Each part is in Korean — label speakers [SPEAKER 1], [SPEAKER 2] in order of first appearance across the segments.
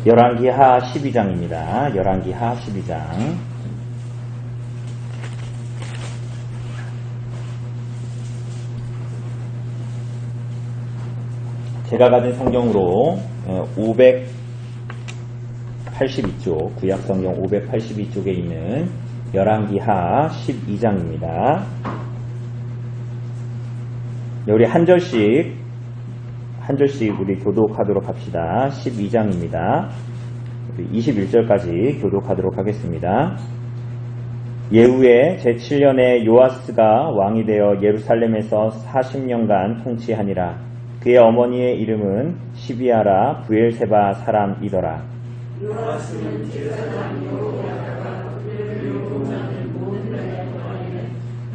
[SPEAKER 1] 열왕기하 12장입니다. 열왕기하 12장. 제가 가진 성경으로 582쪽, 구약성경 582쪽에 있는 열왕기하 12장입니다. 우리 한 절씩 우리 교독하도록 합시다. 12장입니다. 21절까지 교독하도록 하겠습니다. 예후의 제7년에 요아스가 왕이 되어 예루살렘에서 40년간 통치하니라. 그의 어머니의 이름은 시비아라 부엘세바 사람이더라. 요아스는 제사장 여호야다가 그를 용하는 모든 나라에는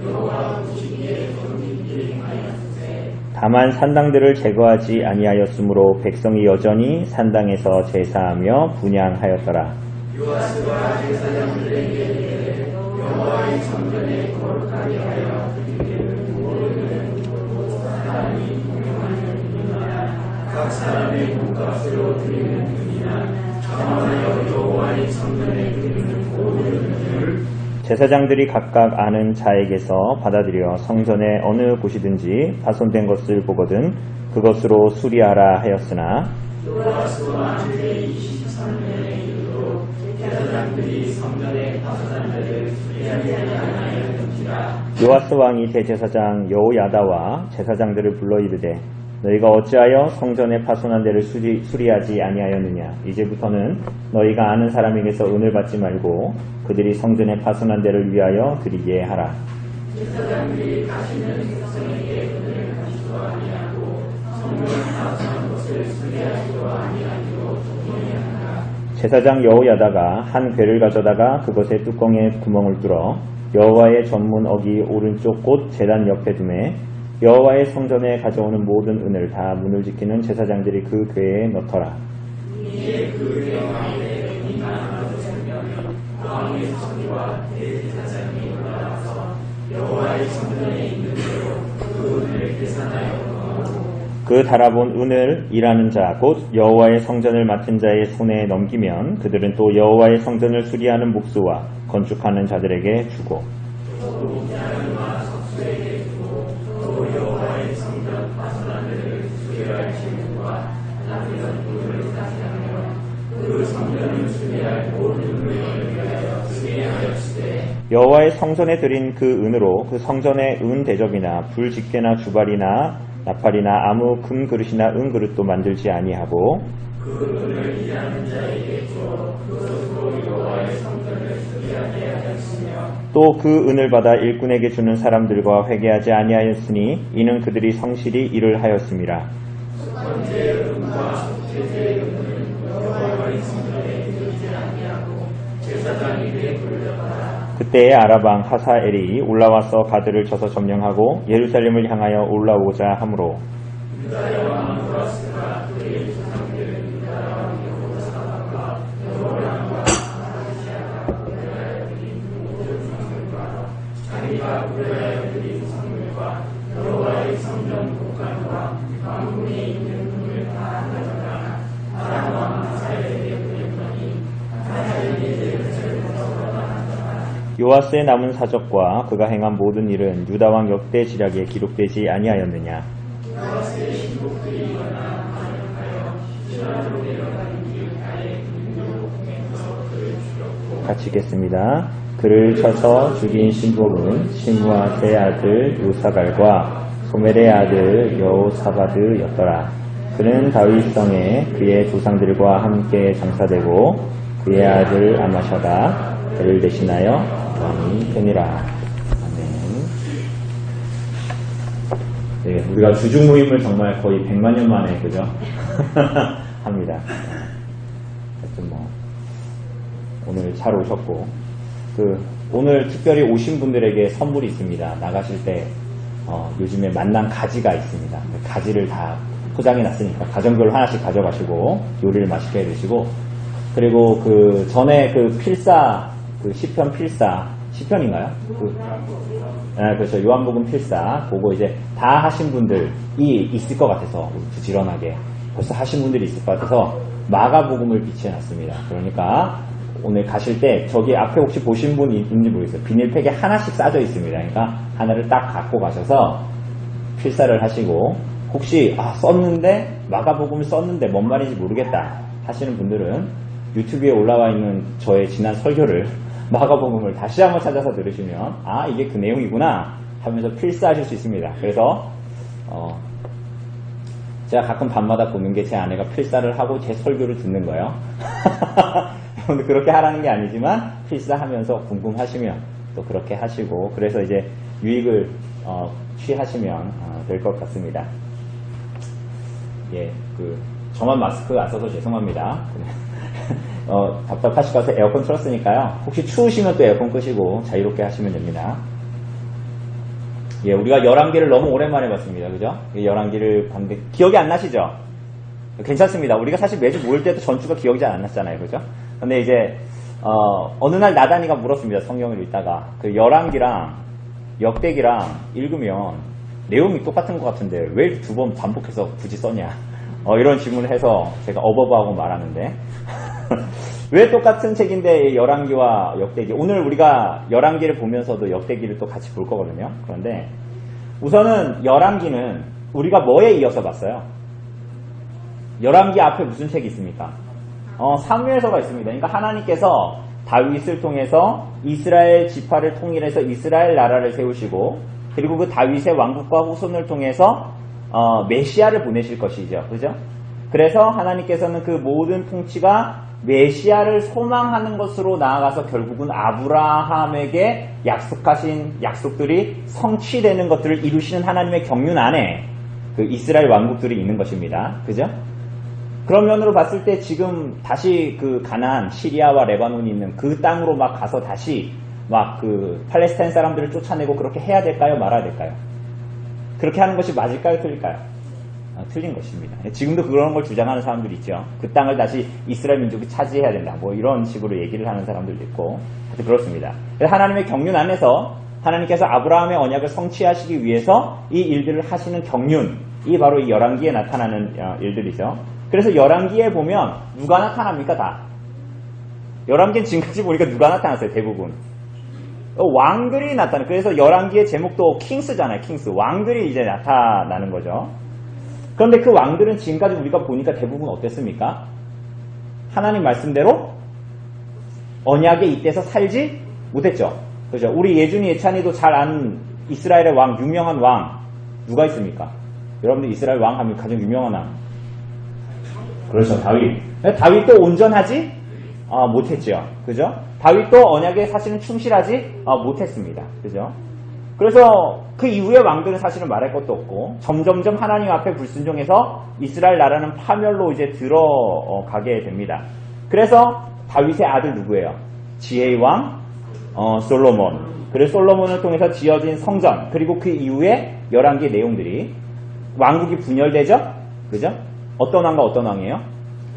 [SPEAKER 1] 여호와 보시기에 정직히 행하였으되 다만 산당들을 제거하지 아니하였으므로 백성이 여전히 산당에서 제사하며 분향하였더라. 요아스가 제사장들에게 여호와의 성전에 거룩하게 하여 그들을 모르는 사람이 각 사람의 몸값으로 드리는 은이나 정하여 여호와의 성전에 드리는 모든 은을 제사장들이 각각 아는 자에게서 받아들여 성전의 어느 곳이든지 파손된 것을 보거든 그것으로 수리하라 하였으나 요아스와 제23년에 이르러 제사장들이 성전의 파손한 데를 수리하지 아니하였는지라. 요아스 왕이 대제사장 여호야다와 제사장들을 불러 이르되 너희가 어찌하여 성전의 파손한 데를 수리하지 아니하였느냐. 이제부터는 너희가 아는 사람에게서 은을 받지 말고 그들이 성전의 파손한 데를 위하여 드리게 하라. 제사장들이 가시는 백성에게 은을 가지도 아니하고 성전의 파손한 것을 수리하지도 아니하기로 동의하라. 제사장 여호야다가 한 궤를 가져다가 그것의 뚜껑에 구멍을 뚫어 여호와의 전문 어기 오른쪽 곧 제단 옆에 두매 여호와의 성전에 가져오는 모든 은을 다 문을 지키는 제사장들이 그 궤에 넣더라. 이에 그 궤에 은이 많아도 생명이 왕의 서기와 대제사장이 올라와서 여호와의 성전에 있는 대로 그 은을 계산하여 넣고 그 달아본 은을 일하는 자 곧 여호와의 성전을 맡은 자의 손에 넘기면 그들은 또 여호와의 성전을 수리하는 목수와 건축하는 자들에게 주고 여호와의 성전에 드린 그 은으로 그 성전의 은 대접이나 불집게나 주발이나 나팔이나 아무 금 그릇이나 은 그릇도 만들지 아니하고 그 은을 일하는 자에게 줘 그것으로 여호와의 성전을 수리하게 하였으며 또 그 은을 받아 일꾼에게 주는 사람들과 회개하지 아니하였으니 이는 그들이 성실히 일을 하였음이라. 번제의 은과 제사의 은은 여호와의 성전에 드리지 아니하고 제사장이 베풀려하라. 그때에 아라방 하사엘이 올라와서 가드를 쳐서 점령하고 예루살렘을 향하여 올라오고자 하므로 유다의 왕 요아스가 그의 조상들 유다 왕 여호사밧과 여호람과 아하시아가 구별하여 드린 모든 성물과 자기가 구별하여 드린 성물과 여호와의 성전 곳간과 왕궁에 있는 금을 다 가져다가 아람 왕 하사엘에게 보냈더니 하사엘이 예루살렘에서 요아스의 남은 사적과 그가 행한 모든 일은 유다왕 역대 지략에 기록되지 아니하였느냐. 요아스의 신복들이 일어나 반역하여 시라로 내려가는 길가에 인도에서 그를 죽였고 같이 읽겠습니다. 그를 쳐서 죽인 신복은 시므아의 아들 요사갈과 소멜의 아들 여호사바드였더라. 그는 다윗성에 그의 조상들과 함께 장사되고 그의 아들 아마샤가 그를 대신하여 왕이 되니라. 아멘. 네, 우리가 주중 모임을 정말 거의 100만 년 만에 그죠? 합니다. 하여튼 뭐 오늘 잘 오셨고 오늘 특별히 오신 분들에게 선물이 있습니다. 나가실 때 요즘에 만난 가지가 있습니다. 가지를 다 포장해 놨으니까 가정별로 하나씩 가져가시고 요리를 맛있게 해 드시고 그리고 전에 필사 시편 필사 시편인가요? 그렇죠. 요한복음 필사 그거 이제 다 하신 분들이 있을 것 같아서 부지런하게 벌써 하신 분들이 있을 것 같아서 마가복음을 비치해 놨습니다. 그러니까 오늘 가실 때 저기 앞에 혹시 보신 분 있는지 모르겠어요. 비닐팩에 하나씩 싸져 있습니다. 그러니까 하나를 딱 갖고 가셔서 필사를 하시고, 혹시 썼는데 마가복음을 썼는데 뭔 말인지 모르겠다 하시는 분들은 유튜브에 올라와 있는 저의 지난 설교를 마가복음을 다시 한번 찾아서 들으시면 이게 그 내용이구나 하면서 필사하실 수 있습니다. 그래서 제가 가끔 밤마다 보는 게 제 아내가 필사를 하고 제 설교를 듣는 거예요. 그렇게 하라는 게 아니지만 필사하면서 궁금하시면 또 그렇게 하시고, 그래서 이제 유익을 취하시면 될 것 같습니다. 예, 저만 마스크 안 써서 죄송합니다. 답답하실 것 같아서 에어컨 틀었으니까요. 혹시 추우시면 또 에어컨 끄시고 자유롭게 하시면 됩니다. 예, 우리가 열왕기를 너무 오랜만에 봤습니다. 그죠? 11기를 봤는데 기억이 안 나시죠? 괜찮습니다. 우리가 사실 매주 모일 때도 전주가 기억이 잘 안 났잖아요. 그죠? 근데 이제 어느 날 나단이가 물었습니다. 성경을 읽다가 그 열왕기랑 역대기랑 읽으면 내용이 똑같은 것 같은데 왜 이렇게 두 번 반복해서 굳이 썼냐, 이런 질문을 해서 제가 어버버하고 말하는데 왜 똑같은 책인데 열왕기와 역대기, 오늘 우리가 열왕기를 보면서도 역대기를 또 같이 볼 거거든요. 그런데 우선은 열왕기는 우리가 뭐에 이어서 봤어요? 열왕기 앞에 무슨 책이 있습니까? 사무엘서가 있습니다. 그러니까 하나님께서 다윗을 통해서 이스라엘 지파를 통일해서 이스라엘 나라를 세우시고, 그리고 그 다윗의 왕국과 후손을 통해서 메시아를 보내실 것이죠. 그죠? 그래서 하나님께서는 그 모든 통치가 메시아를 소망하는 것으로 나아가서 결국은 아브라함에게 약속하신 약속들이 성취되는 것들을 이루시는 하나님의 경륜 안에 그 이스라엘 왕국들이 있는 것입니다. 그죠? 그런 면으로 봤을 때 지금 다시 그 가나안, 시리아와 레바논이 있는 그 땅으로 막 가서 다시 막 그 팔레스타인 사람들을 쫓아내고 그렇게 해야 될까요? 말아야 될까요? 그렇게 하는 것이 맞을까요? 틀릴까요? 틀린 것입니다. 지금도 그런 걸 주장하는 사람들이 있죠. 그 땅을 다시 이스라엘 민족이 차지해야 된다. 뭐 이런 식으로 얘기를 하는 사람들도 있고. 하여튼 그렇습니다. 그래서 하나님의 경륜 안에서 하나님께서 아브라함의 언약을 성취하시기 위해서 이 일들을 하시는 경륜이 바로 이 열왕기에 나타나는 일들이죠. 그래서 열왕기에 보면 누가 나타납니까? 다. 열왕기는 지금까지 보니까 누가 나타났어요? 대부분. 왕들이 나타나요. 그래서 열왕기의 제목도 킹스잖아요. 킹스. 왕들이 이제 나타나는 거죠. 그런데 그 왕들은 지금까지 우리가 보니까 대부분 어땠습니까? 하나님 말씀대로 언약의 이때서 살지 못했죠. 그죠? 우리 예준이 예찬이도 잘 아는 이스라엘의 왕, 유명한 왕 누가 있습니까? 여러분들 이스라엘 왕 하면 가장 유명한 왕. 그렇죠. 다윗. 다윗도 온전하지 못했죠. 그죠? 다윗도 언약에 사실은 충실하지 못했습니다. 그죠? 그래서 그 이후의 왕들은 사실은 말할 것도 없고 점점점 하나님 앞에 불순종해서 이스라엘 나라는 파멸로 이제 들어가게 됩니다. 그래서 다윗의 아들 누구예요? 지혜의 왕 솔로몬. 그래서 솔로몬을 통해서 지어진 성전, 그리고 그 이후에 열왕기의 내용들이 왕국이 분열되죠? 그죠? 어떤 왕과 어떤 왕이에요?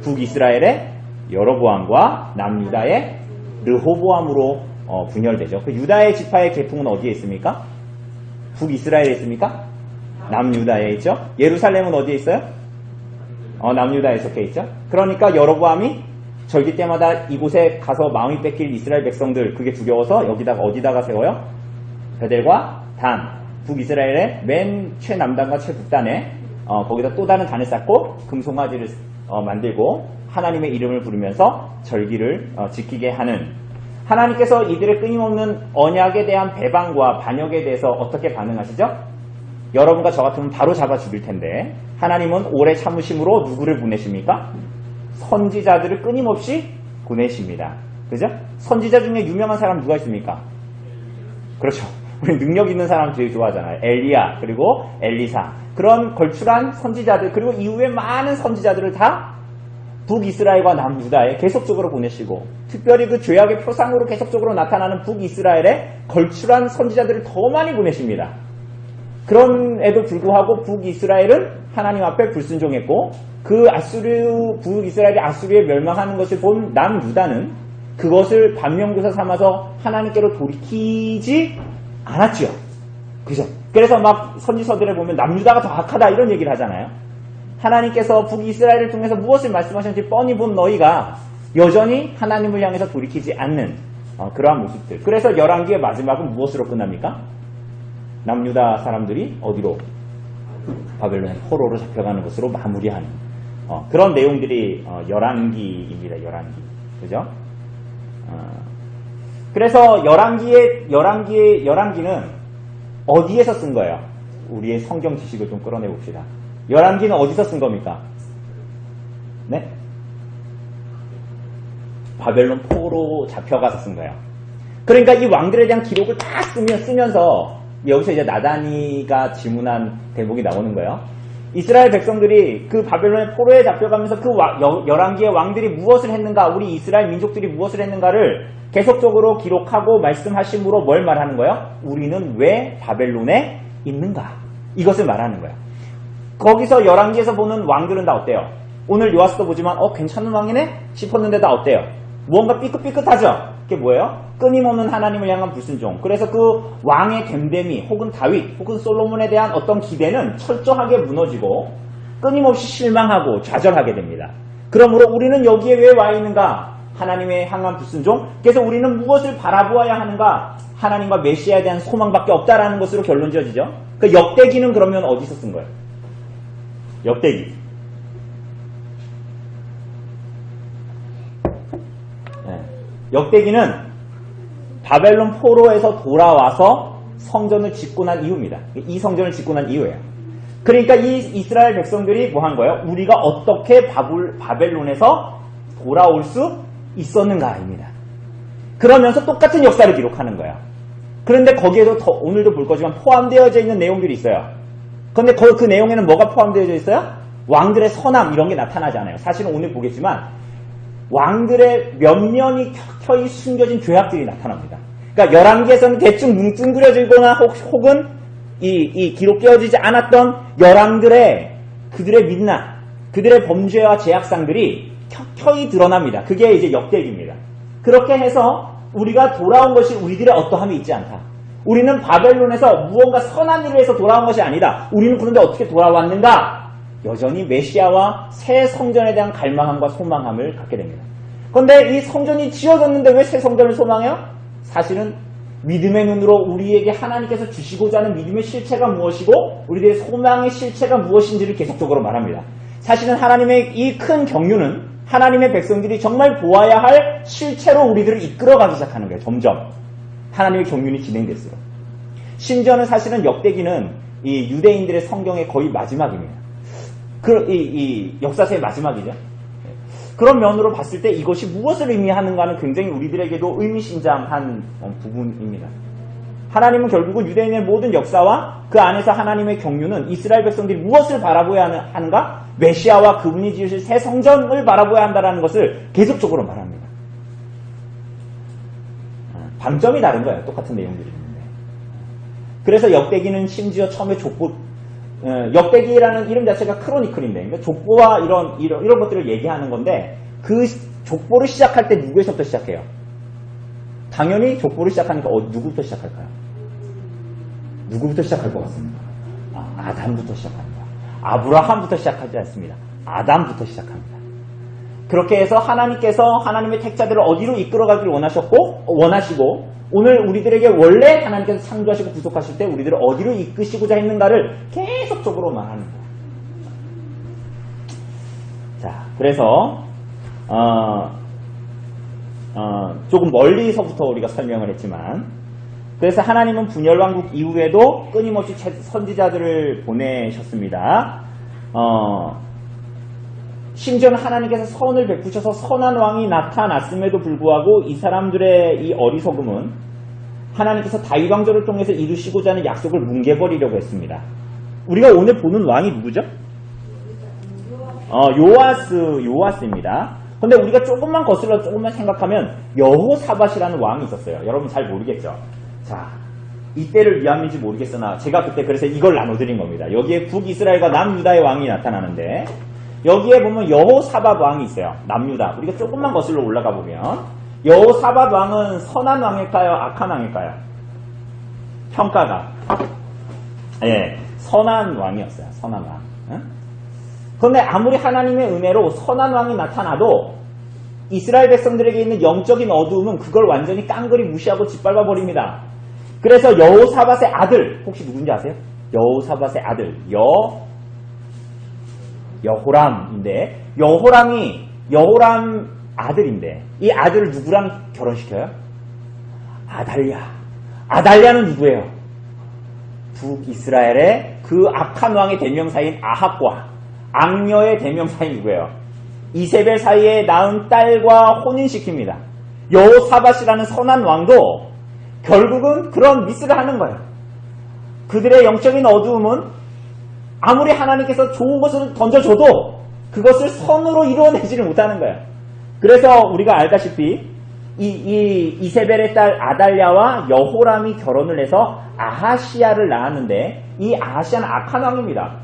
[SPEAKER 1] 북이스라엘의 여로보암과 남유다의 르호보암으로 분열되죠. 그 유다의 지파의 계통은 어디에 있습니까? 북이스라엘에 있습니까? 남유다에 있죠. 예루살렘은 어디에 있어요? 남유다에 속해 있죠. 그러니까 여로보암이 절기 때마다 이곳에 가서 마음이 뺏길 이스라엘 백성들, 그게 두려워서 여기다가 어디다가 세워요? 베델과 단, 북이스라엘의 맨 최남단과 최북단에 거기다 또 다른 단을 쌓고 금송아지를 만들고 하나님의 이름을 부르면서 절기를 지키게 하는, 하나님께서 이들의 끊임없는 언약에 대한 배반과 반역에 대해서 어떻게 반응하시죠? 여러분과 저 같으면 바로 잡아 죽일 텐데 하나님은 오래 참으심으로 누구를 보내십니까? 선지자들을 끊임없이 보내십니다. 그죠? 선지자 중에 유명한 사람 누가 있습니까? 그렇죠. 우리 능력 있는 사람 되게 좋아하잖아요. 엘리야, 그리고 엘리사. 그런 걸출한 선지자들, 그리고 이후에 많은 선지자들을 다 북이스라엘과 남유다에 계속적으로 보내시고, 특별히 그 죄악의 표상으로 계속적으로 나타나는 북이스라엘에 걸출한 선지자들을 더 많이 보내십니다. 그럼에도 불구하고 북이스라엘은 하나님 앞에 불순종했고, 그 북이스라엘이 아수르에 멸망하는 것을 본 남유다는 그것을 반면교사 삼아서 하나님께로 돌이키지 않았죠. 그죠? 그래서 막 선지서들에 보면 남유다가 더 악하다 이런 얘기를 하잖아요. 하나님께서 북이스라엘을 통해서 무엇을 말씀하셨는지 뻔히 본 너희가 여전히 하나님을 향해서 돌이키지 않는 그러한 모습들. 그래서 열왕기의 마지막은 무엇으로 끝납니까? 남유다 사람들이 어디로? 바벨론의 포로로 잡혀가는 것으로 마무리하는 그런 내용들이 열왕기입니다. 열왕기. 그죠? 그래서 열왕기는 어디에서 쓴 거예요? 우리의 성경 지식을 좀 끌어내 봅시다. 열왕기는 어디서 쓴 겁니까? 네? 바벨론 포로 잡혀가서 쓴 거예요. 그러니까 이 왕들에 대한 기록을 다 쓰면서 여기서 이제 나다니가 질문한 대목이 나오는 거예요. 이스라엘 백성들이 그 바벨론의 포로에 잡혀가면서 그 열왕기의 왕들이 무엇을 했는가, 우리 이스라엘 민족들이 무엇을 했는가를 계속적으로 기록하고 말씀하심으로 뭘 말하는 거예요? 우리는 왜 바벨론에 있는가? 이것을 말하는 거예요. 거기서 열왕기에서 보는 왕들은 다 어때요? 오늘 요아스도 보지만 괜찮은 왕이네? 싶었는데 다 어때요? 무언가 삐끗삐끗하죠? 그게 뭐예요? 끊임없는 하나님을 향한 불순종. 그래서 그 왕의 됨됨이 혹은 다윗 혹은 솔로몬에 대한 어떤 기대는 철저하게 무너지고 끊임없이 실망하고 좌절하게 됩니다. 그러므로 우리는 여기에 왜 와 있는가? 하나님의 향한 불순종. 그래서 우리는 무엇을 바라보아야 하는가? 하나님과 메시아에 대한 소망밖에 없다라는 것으로 결론 지어지죠. 그 역대기는 그러면 어디서 쓴 거예요? 역대기. 역대기는 바벨론 포로에서 돌아와서 성전을 짓고 난 이유입니다. 이 성전을 짓고 난 이유예요. 그러니까 이 이스라엘 백성들이 뭐 한 거예요? 우리가 어떻게 바벨론에서 돌아올 수 있었는가입니다. 그러면서 똑같은 역사를 기록하는 거예요. 그런데 거기에도 오늘도 볼 거지만 포함되어져 있는 내용들이 있어요. 그런데 그 내용에는 뭐가 포함되어져 있어요? 왕들의 선함 이런 게 나타나지 않아요. 사실은 오늘 보겠지만 왕들의 면면이 켜켜이 숨겨진 죄악들이 나타납니다. 그러니까 열왕기에서는 대충 뭉뚱그려지거나 혹은 이 기록되어지지 않았던 열왕들의 그들의 민낯, 그들의 범죄와 죄악상들이 켜켜이 드러납니다. 그게 이제 역대기입니다. 그렇게 해서 우리가 돌아온 것이 우리들의 어떠함이 있지 않다. 우리는 바벨론에서 무언가 선한 일을 해서 돌아온 것이 아니다. 우리는 그런데 어떻게 돌아왔는가? 여전히 메시아와 새 성전에 대한 갈망함과 소망함을 갖게 됩니다. 그런데 이 성전이 지어졌는데 왜 새 성전을 소망해요? 사실은 믿음의 눈으로 우리에게 하나님께서 주시고자 하는 믿음의 실체가 무엇이고 우리들의 소망의 실체가 무엇인지를 계속적으로 말합니다. 사실은 하나님의 이 큰 경륜은 하나님의 백성들이 정말 보아야 할 실체로 우리들을 이끌어가기 시작하는 거예요. 점점 하나님의 경륜이 진행될수록. 심지어는 사실은 역대기는 이 유대인들의 성경의 거의 마지막입니다. 이 역사서의 마지막이죠. 그런 면으로 봤을 때 이것이 무엇을 의미하는가는 굉장히 우리들에게도 의미심장한 부분입니다. 하나님은 결국은 유대인의 모든 역사와 그 안에서 하나님의 경륜은 이스라엘 백성들이 무엇을 바라보아야 하는가? 메시아와 그분이 지으실 새 성전을 바라보아야 한다는 것을 계속적으로 말합니다. 방점이 다른 거예요. 똑같은 내용들이 있는데. 그래서 역대기는 심지어 처음에 역대기라는 이름 자체가 크로니클인데, 그러니까 족보와 이런 것들을 얘기하는 건데, 그 족보를 시작할 때 누구에서부터 시작해요? 당연히 족보를 시작하니까 누구부터 시작할까요? 누구부터 시작할 것 같습니다. 아담부터 시작합니다. 아브라함부터 시작하지 않습니다. 아담부터 시작합니다. 그렇게 해서 하나님께서 하나님의 택자들을 어디로 이끌어가기를 원하시고 오늘 우리들에게 원래 하나님께서 창조하시고 구속하실 때 우리들을 어디로 이끄시고자 했는가를 계속적으로 말하는 거예요. 자, 그래서 조금 멀리서부터 우리가 설명을 했지만, 그래서 하나님은 분열왕국 이후에도 끊임없이 선지자들을 보내셨습니다. 심지어는 하나님께서 선을 베푸셔서 선한 왕이 나타났음에도 불구하고 이 사람들의 이 어리석음은 하나님께서 다윗 왕조를 통해서 이루시고자 하는 약속을 뭉개버리려고 했습니다. 우리가 오늘 보는 왕이 누구죠? 요아스입니다. 근데 우리가 조금만 생각하면 여호사밧이라는 왕이 있었어요. 여러분 잘 모르겠죠? 자, 이때를 위함인지 모르겠으나 제가 그때 그래서 이걸 나눠드린 겁니다. 여기에 북이스라엘과 남유다의 왕이 나타나는데 여기에 보면 여호사밧 왕이 있어요. 남유다. 우리가 조금만 거슬러 올라가 보면 여호사밧 왕은 선한 왕일까요? 악한 왕일까요? 평가가 선한 왕이었어요. 선한 왕. 그런데 아무리 하나님의 은혜로 선한 왕이 나타나도 이스라엘 백성들에게 있는 영적인 어두움은 그걸 완전히 깡그리 무시하고 짓밟아 버립니다. 그래서 여호사밧의 아들, 혹시 누군지 아세요? 여호사밧의 아들, 여호람인데, 여호람 아들인데, 이 아들을 누구랑 결혼시켜요? 아달랴는 누구예요? 북이스라엘의 그 악한 왕의 대명사인 아합과 악녀의 대명사인 누구예요? 이세벨 사이에 낳은 딸과 혼인시킵니다. 여호사밧이라는 선한 왕도 결국은 그런 미스를 하는 거예요. 그들의 영적인 어두움은 아무리 하나님께서 좋은 것을 던져줘도 그것을 선으로 이루어내지를 못하는 거예요. 그래서 우리가 알다시피 이세벨의 딸 아달랴와 여호람이 결혼을 해서 아하시야를 낳았는데, 이 아하시야는 악한 왕입니다.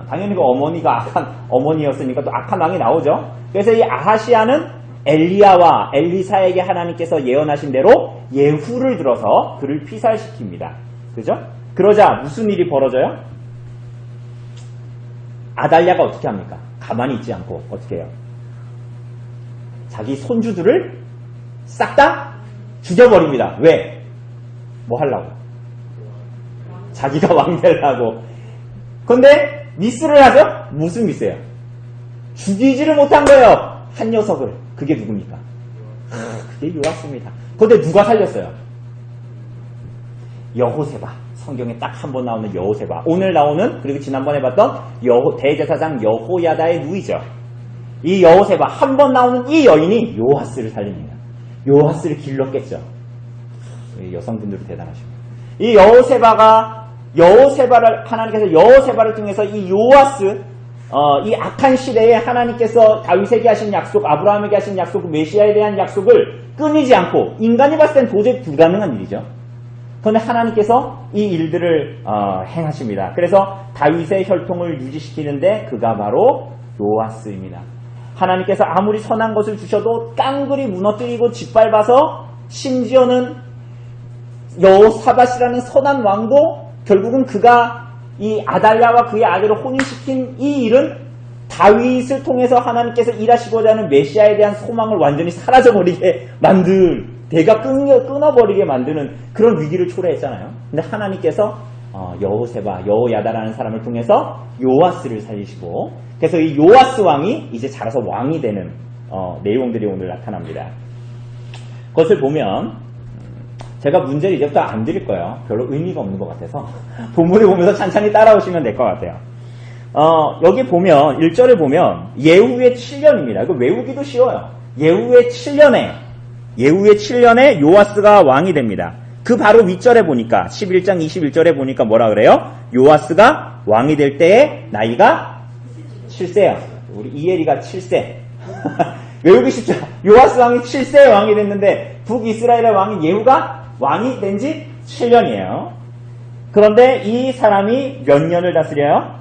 [SPEAKER 1] 당연히 그 어머니가 악한 어머니였으니까 또 악한 왕이 나오죠. 그래서 이 아하시야는 엘리야와 엘리사에게 하나님께서 예언하신 대로 예후를 들어서 그를 피살시킵니다. 그죠? 그러자 무슨 일이 벌어져요? 아달랴가 어떻게 합니까? 가만히 있지 않고 어떻게 해요? 자기 손주들을 싹 다 죽여버립니다. 왜? 뭐 하려고? 자기가 왕 되려고. 근데 미스를 하죠? 무슨 미스예요? 죽이지를 못한 거예요. 한 녀석을. 그게 누굽니까? 그게 요압입니다. 근데 누가 살렸어요? 여호세바. 성경에 딱 한 번 나오는 여호세바. 오늘 나오는, 그리고 지난번에 봤던 대제사장 여호야다의 누이죠. 이 여호세바, 한 번 나오는 이 여인이 요아스를 살립니다. 요아스를 길렀겠죠. 여성분들이 대단하십니다. 이 여호세바를 하나님께서 여호세바를 통해서 이 요아스, 이 악한 시대에 하나님께서 다윗에게 하신 약속, 아브라함에게 하신 약속, 메시아에 대한 약속을 끊이지 않고, 인간이 봤을 땐 도저히 불가능한 일이죠. 그런데 하나님께서 이 일들을 행하십니다. 그래서 다윗의 혈통을 유지시키는데 그가 바로 요아스입니다. 하나님께서 아무리 선한 것을 주셔도 깡그리 무너뜨리고 짓밟아서, 심지어는 여호사밧이라는 선한 왕도 결국은 그가 이 아달랴와 그의 아들을 혼인시킨 이 일은 다윗을 통해서 하나님께서 일하시고자 하는 메시아에 대한 소망을 완전히 사라져버리게 대가 끊어버리게 만드는 그런 위기를 초래했잖아요. 근데 하나님께서 여호야다라는 사람을 통해서 요아스를 살리시고, 그래서 이 요아스 왕이 이제 자라서 왕이 되는 내용들이 오늘 나타납니다. 그것을 보면 제가 문제를 이제부터 안 드릴 거예요. 별로 의미가 없는 것 같아서 본문을 보면서 찬찬히 따라오시면 될 것 같아요. 여기 보면 1절을 보면 예후의 7년입니다. 이거 외우기도 쉬워요. 예후의 7년에 요아스가 왕이 됩니다. 그 바로 윗절에 보니까 11장 21절에 보니까 뭐라 그래요? 요아스가 왕이 될 때의 나이가 7세야. 우리 이엘이가 7세. 외우기 쉽죠? 요아스 왕이 7세에 왕이 됐는데 북이스라엘의 왕인 예후가 왕이 된 지 7년이에요. 그런데 이 사람이 몇 년을 다스려요?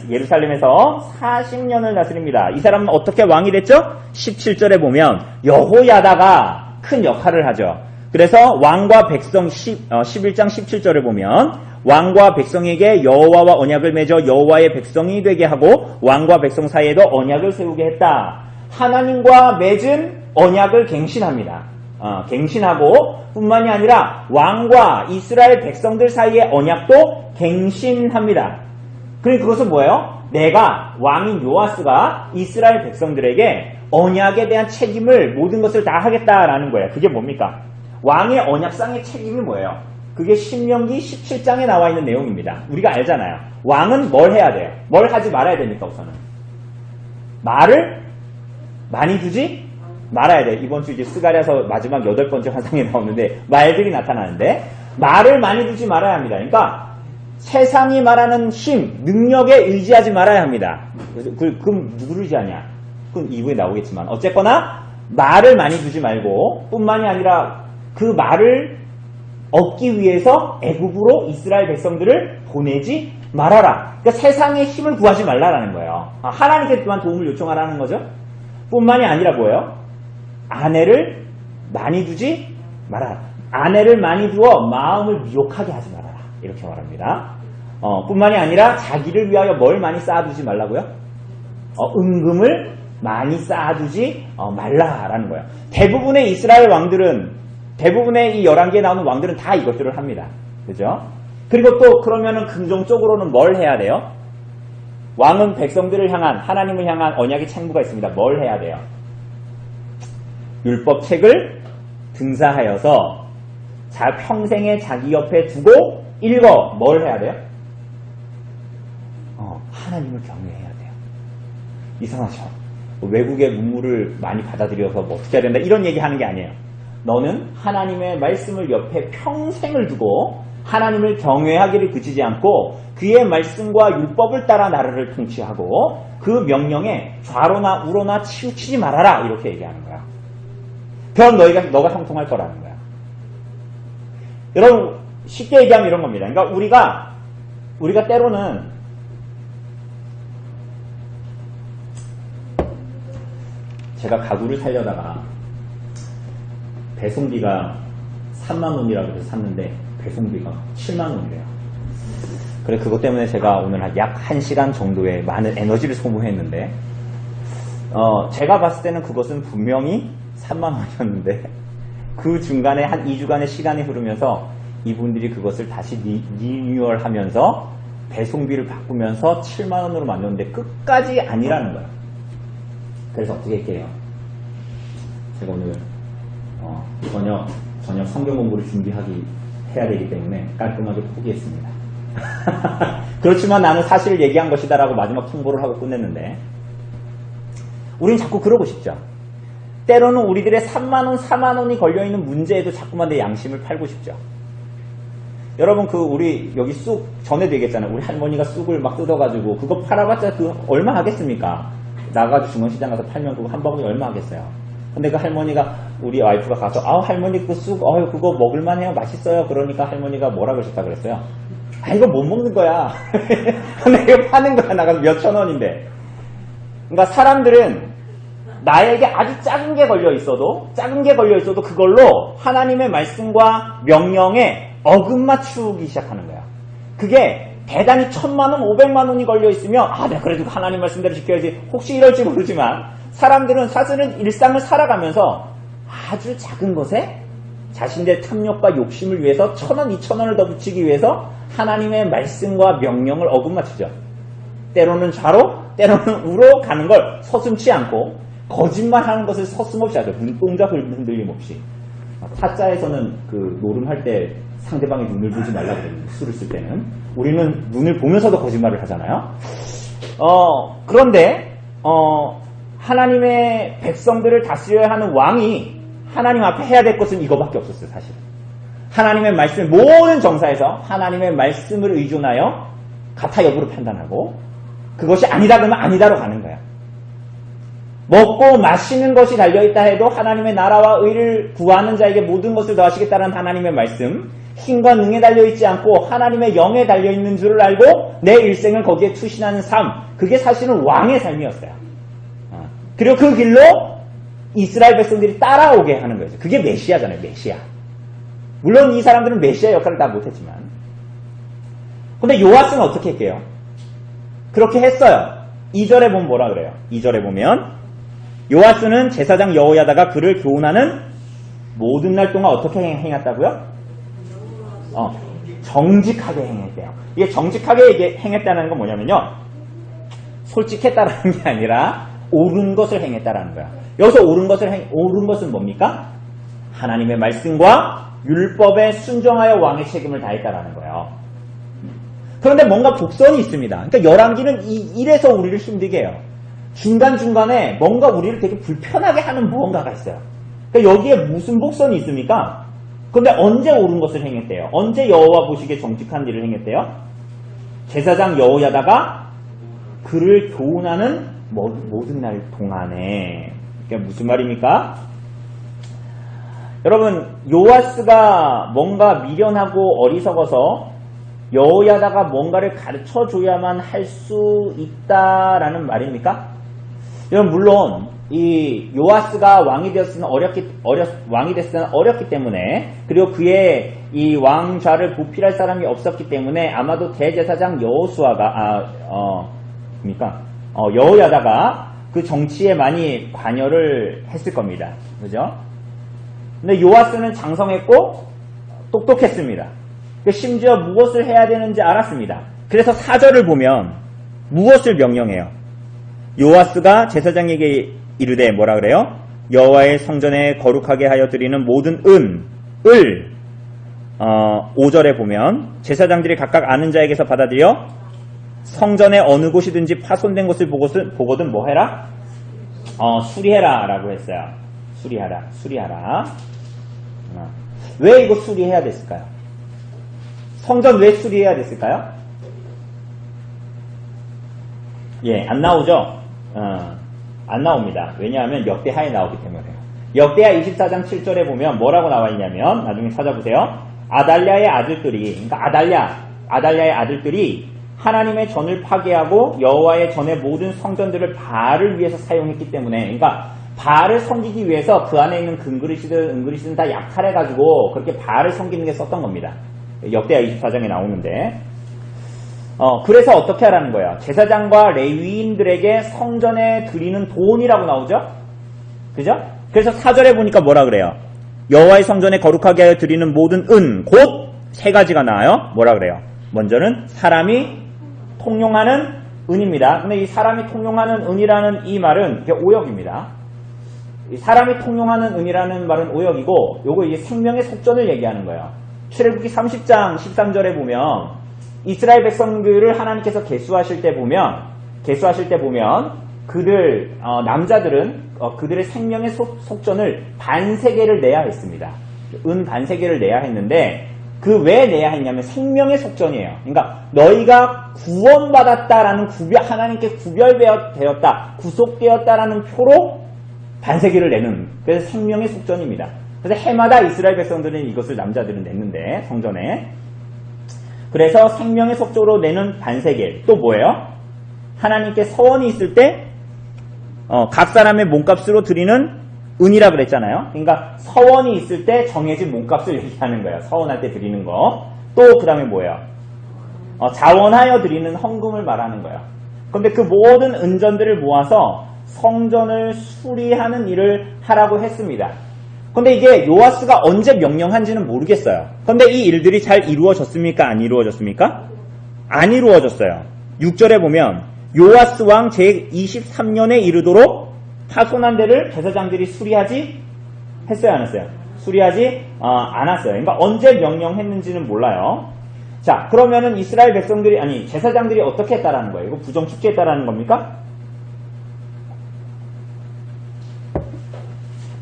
[SPEAKER 1] 예루살렘에서 40년을 다스립니다. 이 사람은 어떻게 왕이 됐죠? 17절에 보면 여호야다가 큰 역할을 하죠. 그래서 왕과 백성 11장 17절에 보면 왕과 백성에게 여호와와 언약을 맺어 여호와의 백성이 되게 하고 왕과 백성 사이에도 언약을 세우게 했다. 하나님과 맺은 언약을 갱신합니다. 갱신하고 뿐만이 아니라 왕과 이스라엘 백성들 사이의 언약도 갱신합니다. 그리고 그것은 뭐예요? 내가 왕인 요아스가 이스라엘 백성들에게 언약에 대한 책임을 모든 것을 다 하겠다라는 거예요. 그게 뭡니까? 왕의 언약상의 책임이 뭐예요? 그게 신명기 17장에 나와 있는 내용입니다. 우리가 알잖아요. 왕은 뭘 해야 돼요? 뭘 하지 말아야 됩니까? 우선은 말을 많이 두지 말아야 돼요. 이번 주 이제 스가랴서 마지막 8번째 환상에 나오는데 말들이 나타나는데, 말을 많이 두지 말아야 합니다. 그러니까 세상이 말하는 힘, 능력에 의지하지 말아야 합니다. 그럼 누구를 의지하냐? 그건 2부에 나오겠지만 어쨌거나 말을 많이 두지 말고, 뿐만이 아니라 그 말을 얻기 위해서 애굽으로 이스라엘 백성들을 보내지 말아라. 그러니까 세상의 힘을 구하지 말라라는 거예요. 하나님께만 도움을 요청하라는 거죠. 뿐만이 아니라 뭐예요? 아내를 많이 두지 말아라. 아내를 많이 두어 마음을 미혹하게 하지 말아라. 이렇게 말합니다. 뿐만이 아니라 자기를 위하여 뭘 많이 쌓아두지 말라고요? 은금을 많이 쌓아두지 말라라는 거예요. 대부분의 이스라엘 왕들은, 대부분의 이 11개에 나오는 왕들은 다 이것들을 합니다. 그죠? 그리고 또 그러면은 긍정적으로는 뭘 해야 돼요? 왕은 백성들을 향한, 하나님을 향한 언약의 책무가 있습니다. 뭘 해야 돼요? 율법책을 등사하여서 평생에 자기 옆에 두고 읽어. 뭘 해야 돼요? 하나님을 경외해야 돼요. 이상하죠? 외국의 문물을 많이 받아들여서 뭐 어떻게 해야 된다 이런 얘기 하는 게 아니에요. 너는 하나님의 말씀을 옆에 평생을 두고 하나님을 경외하기를 그치지 않고 그의 말씀과 율법을 따라 나라를 통치하고 그 명령에 좌로나 우로나 치우치지 말아라 이렇게 얘기하는 거야. 그럼 너가 형통할 거라는 거야. 여러분 쉽게 얘기하면 이런 겁니다. 그러니까 우리가 때로는 제가 가구를 살려다가 배송비가 3만 원이라고 해서 샀는데 배송비가 7만 원이래요. 그래 그것 때문에 제가 오늘 약 1시간 정도의 많은 에너지를 소모했는데 제가 봤을 때는 그것은 분명히 3만 원이었는데 그 중간에 한 2주간의 시간이 흐르면서 이분들이 그것을 다시 리뉴얼하면서 배송비를 바꾸면서 7만 원으로 만들었는데 끝까지 아니라는 거야. 그래서 어떻게 할게요? 제가 오늘 저녁 성경 공부를 해야 되기 때문에 깔끔하게 포기했습니다. 그렇지만 나는 사실을 얘기한 것이다 라고 마지막 통보를 하고 끝냈는데 우린 자꾸 그러고 싶죠. 때로는 우리들의 3만원, 4만원이 걸려있는 문제에도 자꾸만 내 양심을 팔고 싶죠. 여러분 우리 여기 쑥 전에도 얘기했잖아요. 우리 할머니가 쑥을 막 뜯어가지고 그거 팔아봤자 얼마 하겠습니까? 나가지고 중원시장 가서 팔면 그거 한 바구니 얼마 하겠어요. 근데 그 할머니가 우리 와이프가 가서 할머니 그 쑥 그거 먹을만해요. 맛있어요. 그러니까 할머니가 뭐라 그러셨다 그랬어요. 이거 못 먹는 거야. 근데 이거 파는 거야. 나가서 몇천 원인데. 그러니까 사람들은 나에게 아주 작은 게 걸려 있어도 그걸로 하나님의 말씀과 명령에 어긋맞추기 시작하는 거야. 그게 대단히 1000만원, 500만원이 걸려 있으면 내가 그래도 하나님 말씀대로 지켜야지. 혹시 이럴지 모르지만 사람들은 사실은 일상을 살아가면서 아주 작은 것에 자신의 탐욕과 욕심을 위해서 1000원, 2000원을 더 붙이기 위해서 하나님의 말씀과 명령을 어긋맞추죠. 때로는 좌로, 때로는 우로 가는 걸 서슴지 않고 거짓말하는 것을 서슴없이 하죠. 눈동자 흔들림 없이. 타짜에서는 그 노름할 때 상대방의 눈을 보지 말라고 그러는데 술을 쓸 때는 우리는 눈을 보면서도 거짓말을 하잖아요. 그런데 하나님의 백성들을 다스려야 하는 왕이 하나님 앞에 해야 될 것은 이거밖에 없었어요. 사실 하나님의 말씀 모든 정사에서 하나님의 말씀을 의존하여 가타 여부를 판단하고 그것이 아니다 그러면 아니다로 가는 거야. 먹고 마시는 것이 달려있다 해도 하나님의 나라와 의를 구하는 자에게 모든 것을 더하시겠다는 하나님의 말씀, 힘과 능에 달려있지 않고 하나님의 영에 달려있는 줄을 알고 내 일생을 거기에 투신하는 삶, 그게 사실은 왕의 삶이었어요. 그리고 그 길로 이스라엘 백성들이 따라오게 하는 거죠. 그게 메시아잖아요. 메시아. 물론 이 사람들은 메시아 역할을 다 못했지만 근데 요아스는 어떻게 할게요? 그렇게 했어요. 2절에 보면 뭐라 그래요? 2절에 보면 요아스는 제사장 여호야다가 그를 교훈하는 모든 날 동안 어떻게 행했다고요? 정직하게 행했대요. 이게 정직하게 행했다는 건 뭐냐면요. 솔직했다라는 게 아니라 옳은 것을 행했다라는 거야. 여기서 옳은 것은 뭡니까? 하나님의 말씀과 율법에 순종하여 왕의 책임을 다했다라는 거예요. 그런데 뭔가 복선이 있습니다. 그러니까 열왕기는 이래서 우리를 힘들게 해요. 중간중간에 뭔가 우리를 되게 불편하게 하는 무언가가 있어요. 그러니까 여기에 무슨 복선이 있습니까? 그런데 언제 옳은 것을 행했대요? 언제 여호와 보시기에 정직한 일을 행했대요? 제사장 여호야다가 그를 교훈하는 모든 날 동안에. 그게 무슨 말입니까? 여러분, 요아스가 뭔가 미련하고 어리석어서 여호야다가 뭔가를 가르쳐줘야만 할 수 있다라는 말입니까? 여러분, 물론 이 요아스가 왕이 됐을 때는 어렸기 때문에, 그리고 그의 이 왕좌를 보필할 사람이 없었기 때문에 아마도 대제사장 여호수아가 여호야다가 그 정치에 많이 관여를 했을 겁니다. 그죠? 근데 요아스는 장성했고 똑똑했습니다. 심지어 무엇을 해야 되는지 알았습니다. 그래서 4절을 보면 무엇을 명령해요? 요아스가 제사장에게 이르되 뭐라 그래요? 여호와의 성전에 거룩하게 하여 드리는 모든 은을 5절에 보면 제사장들이 각각 아는 자에게서 받아들여 성전의 어느 곳이든지 파손된 것을 보거든 뭐 해라? 수리해라 라고 했어요. 수리하라. 왜 이거 수리해야 됐을까요? 성전 왜 수리해야 됐을까요? 예, 안 나오죠? 안 나옵니다. 왜냐하면 역대하에 나오기 때문에요. 역대하 24장 7절에 보면 뭐라고 나와 있냐면, 나중에 찾아보세요. 아달랴의 아들들이, 그러니까 아달랴의 아들들이 하나님의 전을 파괴하고 여호와의 전의 모든 성전들을 바알을 위해서 사용했기 때문에, 그러니까 바알을 섬기기 위해서 그 안에 있는 금그릇이든 은그릇이든 다 약탈해가지고 그렇게 바알을 섬기는 게 썼던 겁니다. 역대하 24장에 나오는데, 그래서 어떻게 하라는 거야? 제사장과 레위인들에게 성전에 드리는 돈이라고 나오죠? 그죠? 그래서 4절에 보니까 뭐라 그래요? 여호와의 성전에 거룩하게 하여 드리는 모든 은, 곧 세 가지가 나와요. 뭐라 그래요? 먼저는 사람이 통용하는 은입니다. 근데 이 사람이 통용하는 은이라는 이 말은 이게 오역입니다. 이 사람이 통용하는 은이라는 말은 오역이고, 요거 이제 생명의 속전을 얘기하는 거예요. 출애굽기 30장 13절에 보면 이스라엘 백성들을 하나님께서 계수하실 때 보면 그들 남자들은 그들의 생명의 속전을 반세계를 내야 했습니다. 은 반세계를 내야 했는데 그 왜 내야 했냐면 생명의 속전이에요. 그러니까 너희가 구원받았다라는 하나님께 구별되었다, 구속되었다라는 표로 반세계를 내는, 그래서 생명의 속전입니다. 그래서 해마다 이스라엘 백성들은 이것을 남자들은 냈는데 성전에, 그래서 생명의 속전으로 내는 반세계, 또 뭐예요? 하나님께 서원이 있을 때 각 사람의 몸값으로 드리는 은이라 그랬잖아요. 그러니까 서원이 있을 때 정해진 몸값을 얘기하는 거예요. 서원할 때 드리는 거. 또 그 다음에 뭐예요? 자원하여 드리는 헌금을 말하는 거예요. 그런데 그 모든 은전들을 모아서 성전을 수리하는 일을 하라고 했습니다. 근데 이게 요아스가 언제 명령한지는 모르겠어요. 근데 이 일들이 잘 이루어졌습니까? 안 이루어졌습니까? 안 이루어졌어요. 6절에 보면 요아스 왕 제23년에 이르도록 파손한 데를 제사장들이 수리하지 했어요, 안 했어요? 수리하지 않았어요. 그러니까 언제 명령했는지는 몰라요. 자, 그러면은 이스라엘 백성들이, 아니 제사장들이 어떻게 했다라는 거예요? 이거 부정축제했다라는 겁니까?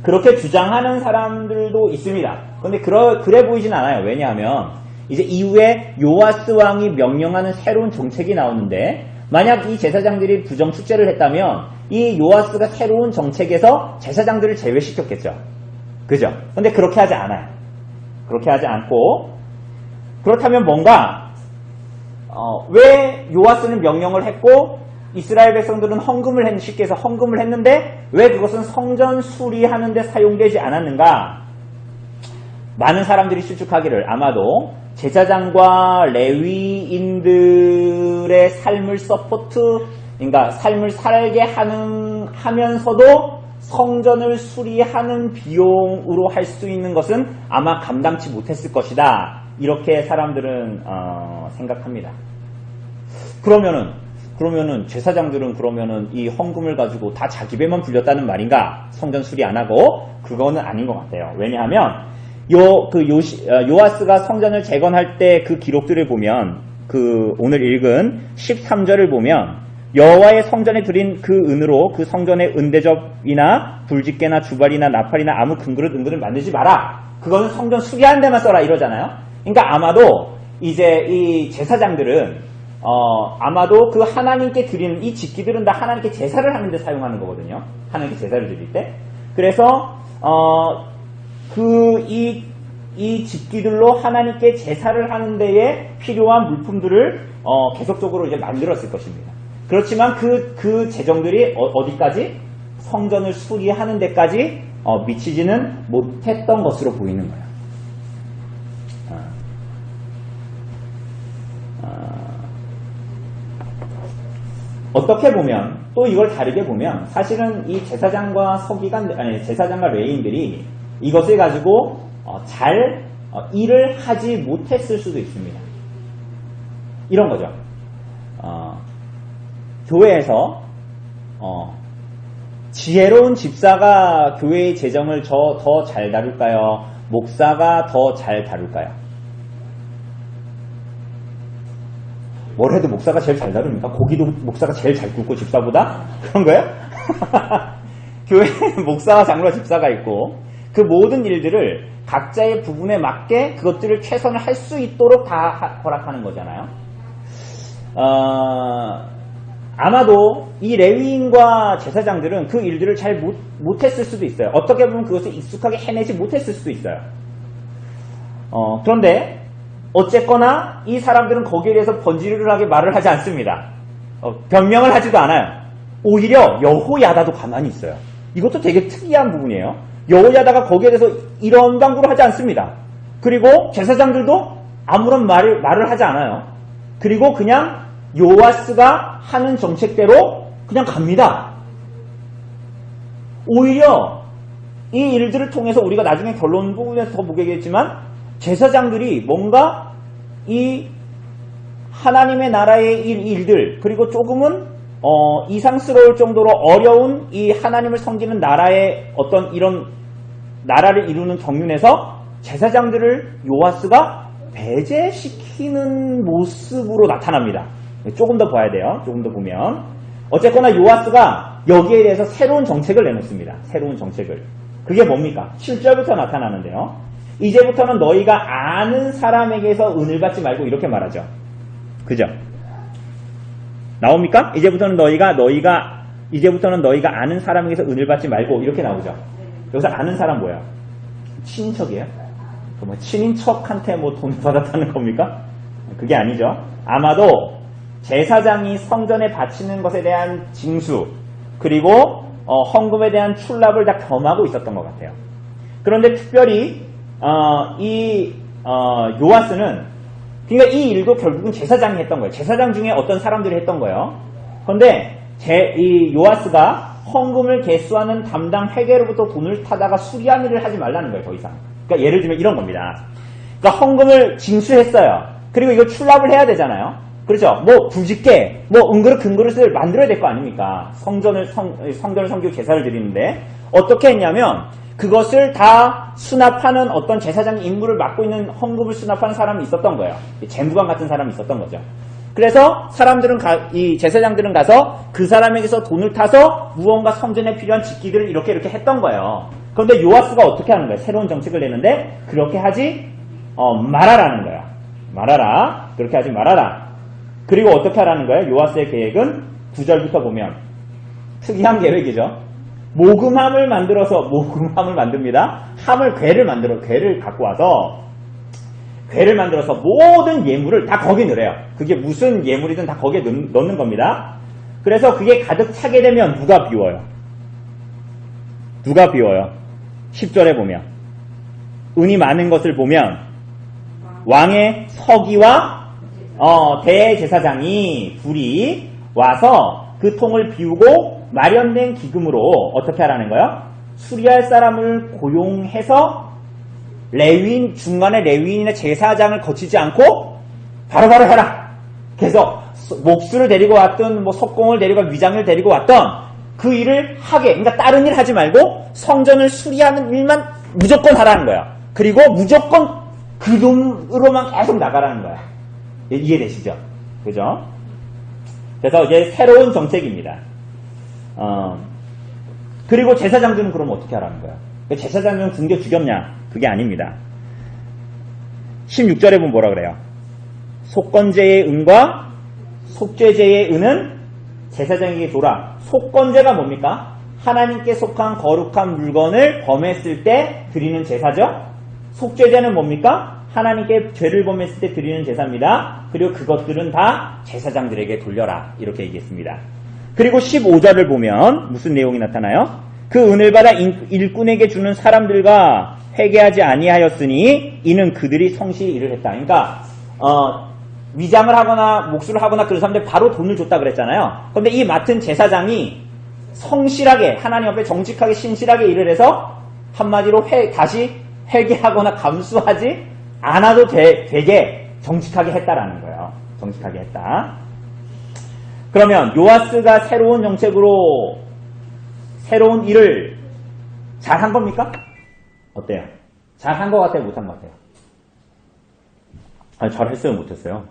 [SPEAKER 1] 그렇게 주장하는 사람들도 있습니다. 근데 그래 보이진 않아요. 왜냐하면 이제 이후에 요아스 왕이 명령하는 새로운 정책이 나오는데, 만약 이 제사장들이 부정축제를 했다면 이 요아스가 새로운 정책에서 제사장들을 제외시켰겠죠. 그죠? 근데 그렇게 하지 않아요. 그렇게 하지 않고, 그렇다면 뭔가 왜 요아스는 명령을 했고 이스라엘 백성들은 쉽게 해서 헌금을 했는데 왜 그것은 성전 수리하는 데 사용되지 않았는가? 많은 사람들이 추측하기를 아마도 제사장과 레위인들의 삶을 그러니까 삶을 살게 하면서도 성전을 수리하는 비용으로 할 수 있는 것은 아마 감당치 못했을 것이다. 이렇게 사람들은 생각합니다. 그러면은 제사장들은 이 헌금을 가지고 다 자기 배만 불렸다는 말인가? 성전 수리 안 하고? 그거는 아닌 것 같아요. 왜냐하면 요아스가 성전을 재건할 때 그 기록들을 보면, 오늘 읽은 13절을 보면 여호와의 성전에 드린 그 은으로 그 성전의 은대접이나 불집게나 주발이나 나팔이나 아무 금그릇 은그릇 만들지 마라. 그거는 성전 수리하는 데만 써라 이러잖아요. 그러니까 아마도 이제 이 제사장들은 아마도 그 하나님께 드리는 이 집기들은 다 하나님께 제사를 하는 데 사용하는 거거든요. 하나님께 제사를 드릴 때. 그래서 이 집기들로 하나님께 제사를 하는 데에 필요한 물품들을 계속적으로 이제 만들었을 것입니다. 그렇지만 그 재정들이 어디까지? 성전을 수리하는 데까지 미치지는 못했던 것으로 보이는 거예요. 어떻게 보면 또 이걸 다르게 보면 사실은 이 제사장과 서기관 아니 제사장과 레위인들이 이것을 가지고 잘 일을 하지 못했을 수도 있습니다. 이런 거죠. 교회에서 지혜로운 집사가 교회의 재정을 더 잘 다룰까요? 목사가 더 잘 다룰까요? 뭘 해도 목사가 제일 잘 다룹니까? 고기도 목사가 제일 잘 굽고 집사보다? 그런 거예요? 교회에 목사와 장로와 집사가 있고 그 모든 일들을 각자의 부분에 맞게 그것들을 최선을 할 수 있도록 다 허락하는 거잖아요. 아마도 이 레위인과 제사장들은 그 일들을 잘 못했을 수도 있어요. 어떻게 보면 그것을 익숙하게 해내지 못했을 수도 있어요. 그런데 어쨌거나 이 사람들은 거기에 대해서 번지르르하게 말을 하지 않습니다. 변명을 하지도 않아요. 오히려 여호야다도 가만히 있어요. 이것도 되게 특이한 부분이에요. 여호야다가 거기에 대해서 이런 강구를 하지 않습니다. 그리고 제사장들도 아무런 말을 하지 않아요. 그리고 그냥 요아스가 하는 정책대로 그냥 갑니다. 오히려 이 일들을 통해서 우리가 나중에 결론 부분에서 더 보겠지만 제사장들이 뭔가 이 하나님의 나라의 일들 그리고 조금은 이상스러울 정도로 어려운 이 하나님을 섬기는 나라의 어떤 이런 나라를 이루는 경륜에서 제사장들을 요아스가 배제시키는 모습으로 나타납니다. 조금 더 봐야 돼요. 조금 더 보면 어쨌거나 요아스가 여기에 대해서 새로운 정책을 내놓습니다. 새로운 정책을. 그게 뭡니까? 7절부터 나타나는데요. 이제부터는 너희가 아는 사람에게서 은을 받지 말고 이렇게 말하죠. 그죠? 나옵니까? 이제부터는 너희가 아는 사람에게서 은을 받지 말고 이렇게 나오죠. 여기서 아는 사람 뭐야? 친인척이에요? 뭐 친인척한테 뭐 돈을 받았다는 겁니까? 그게 아니죠. 아마도 제사장이 성전에 바치는 것에 대한 징수 그리고 헌금에 대한 출납을 다 겸하고 있었던 것 같아요. 그런데 특별히 요아스는 그러니까 이 일도 결국은 제사장이 했던 거예요. 제사장 중에 어떤 사람들이 했던 거예요. 그런데 이 요아스가 헌금을 개수하는 담당 회계로부터 돈을 타다가 수리한 일을 하지 말라는 거예요. 더 이상. 그러니까 예를 들면 이런 겁니다. 그러니까 헌금을 징수했어요. 그리고 이거 출납을 해야 되잖아요. 그렇죠? 뭐 부짓게 뭐 은그릇 금그릇을 만들어야 될 거 아닙니까? 성전을 섬기고 제사를 드리는데 어떻게 했냐면 그것을 다 수납하는 어떤 제사장 임무를 맡고 있는 헌금을 수납하는 사람이 있었던 거예요. 재무관 같은 사람이 있었던 거죠. 그래서 이 제사장들은 가서 그 사람에게서 돈을 타서 무언가 성전에 필요한 직기들을 이렇게 했던 거예요. 그런데 요아스가 어떻게 하는 거예요? 새로운 정책을 내는데 그렇게 하지 말아라는 거예요. 말아라. 그렇게 하지 말아라. 그리고 어떻게 하라는 거예요? 요아스의 계획은 9절부터 보면 특이한 계획이죠. 모금함을 만듭니다. 괴를 갖고 와서 괴를 만들어서 모든 예물을 다 거기 넣으래요. 그게 무슨 예물이든 다 거기에 넣는 겁니다. 그래서 그게 가득 차게 되면 누가 비워요? 10절에 보면 은이 많은 것을 보면 왕의 서기와 대제사장이 둘이 와서 그 통을 비우고 마련된 기금으로 어떻게 하라는 거예요? 수리할 사람을 고용해서 중간에 레위인이나 제사장을 거치지 않고 바로바로 해라. 그래서 목수를 데리고 왔든 뭐 석공을 데리고 위장을 데리고 왔던 그 일을 하게. 그러니까 다른 일 하지 말고 성전을 수리하는 일만 무조건 하라는 거예요. 그리고 무조건 그 돈으로만 계속 나가라는 거야. 이해되시죠? 그죠? 그래서 이제 새로운 정책입니다. 그리고 제사장들은 그럼 어떻게 하라는 거야? 제사장은 굶겨 죽였냐? 그게 아닙니다. 16절에 보면 뭐라 그래요? 속건제의 은과 속죄제의 은은 제사장에게 줘라. 속건제가 뭡니까? 하나님께 속한 거룩한 물건을 범했을 때 드리는 제사죠. 속죄제는 뭡니까? 하나님께 죄를 범했을 때 드리는 제사입니다. 그리고 그것들은 다 제사장들에게 돌려라. 이렇게 얘기했습니다. 그리고 15절을 보면 무슨 내용이 나타나요? 그 은을 받아 일꾼에게 주는 사람들과 회개하지 아니하였으니 이는 그들이 성실히 일을 했다. 그러니까 위장을 하거나 목수를 하거나 그런 사람들 바로 돈을 줬다 그랬잖아요. 그런데 이 맡은 제사장이 성실하게 하나님 앞에 정직하게 신실하게 일을 해서 한마디로 다시 회개하거나 감수하지 않아도 되게 정직하게 했다라는 거예요. 정직하게 했다. 그러면 요아스가 새로운 정책으로 새로운 일을 잘한 겁니까? 어때요? 잘한 것 같아요? 못한 것 같아요? 아니, 잘했어요? 못했어요?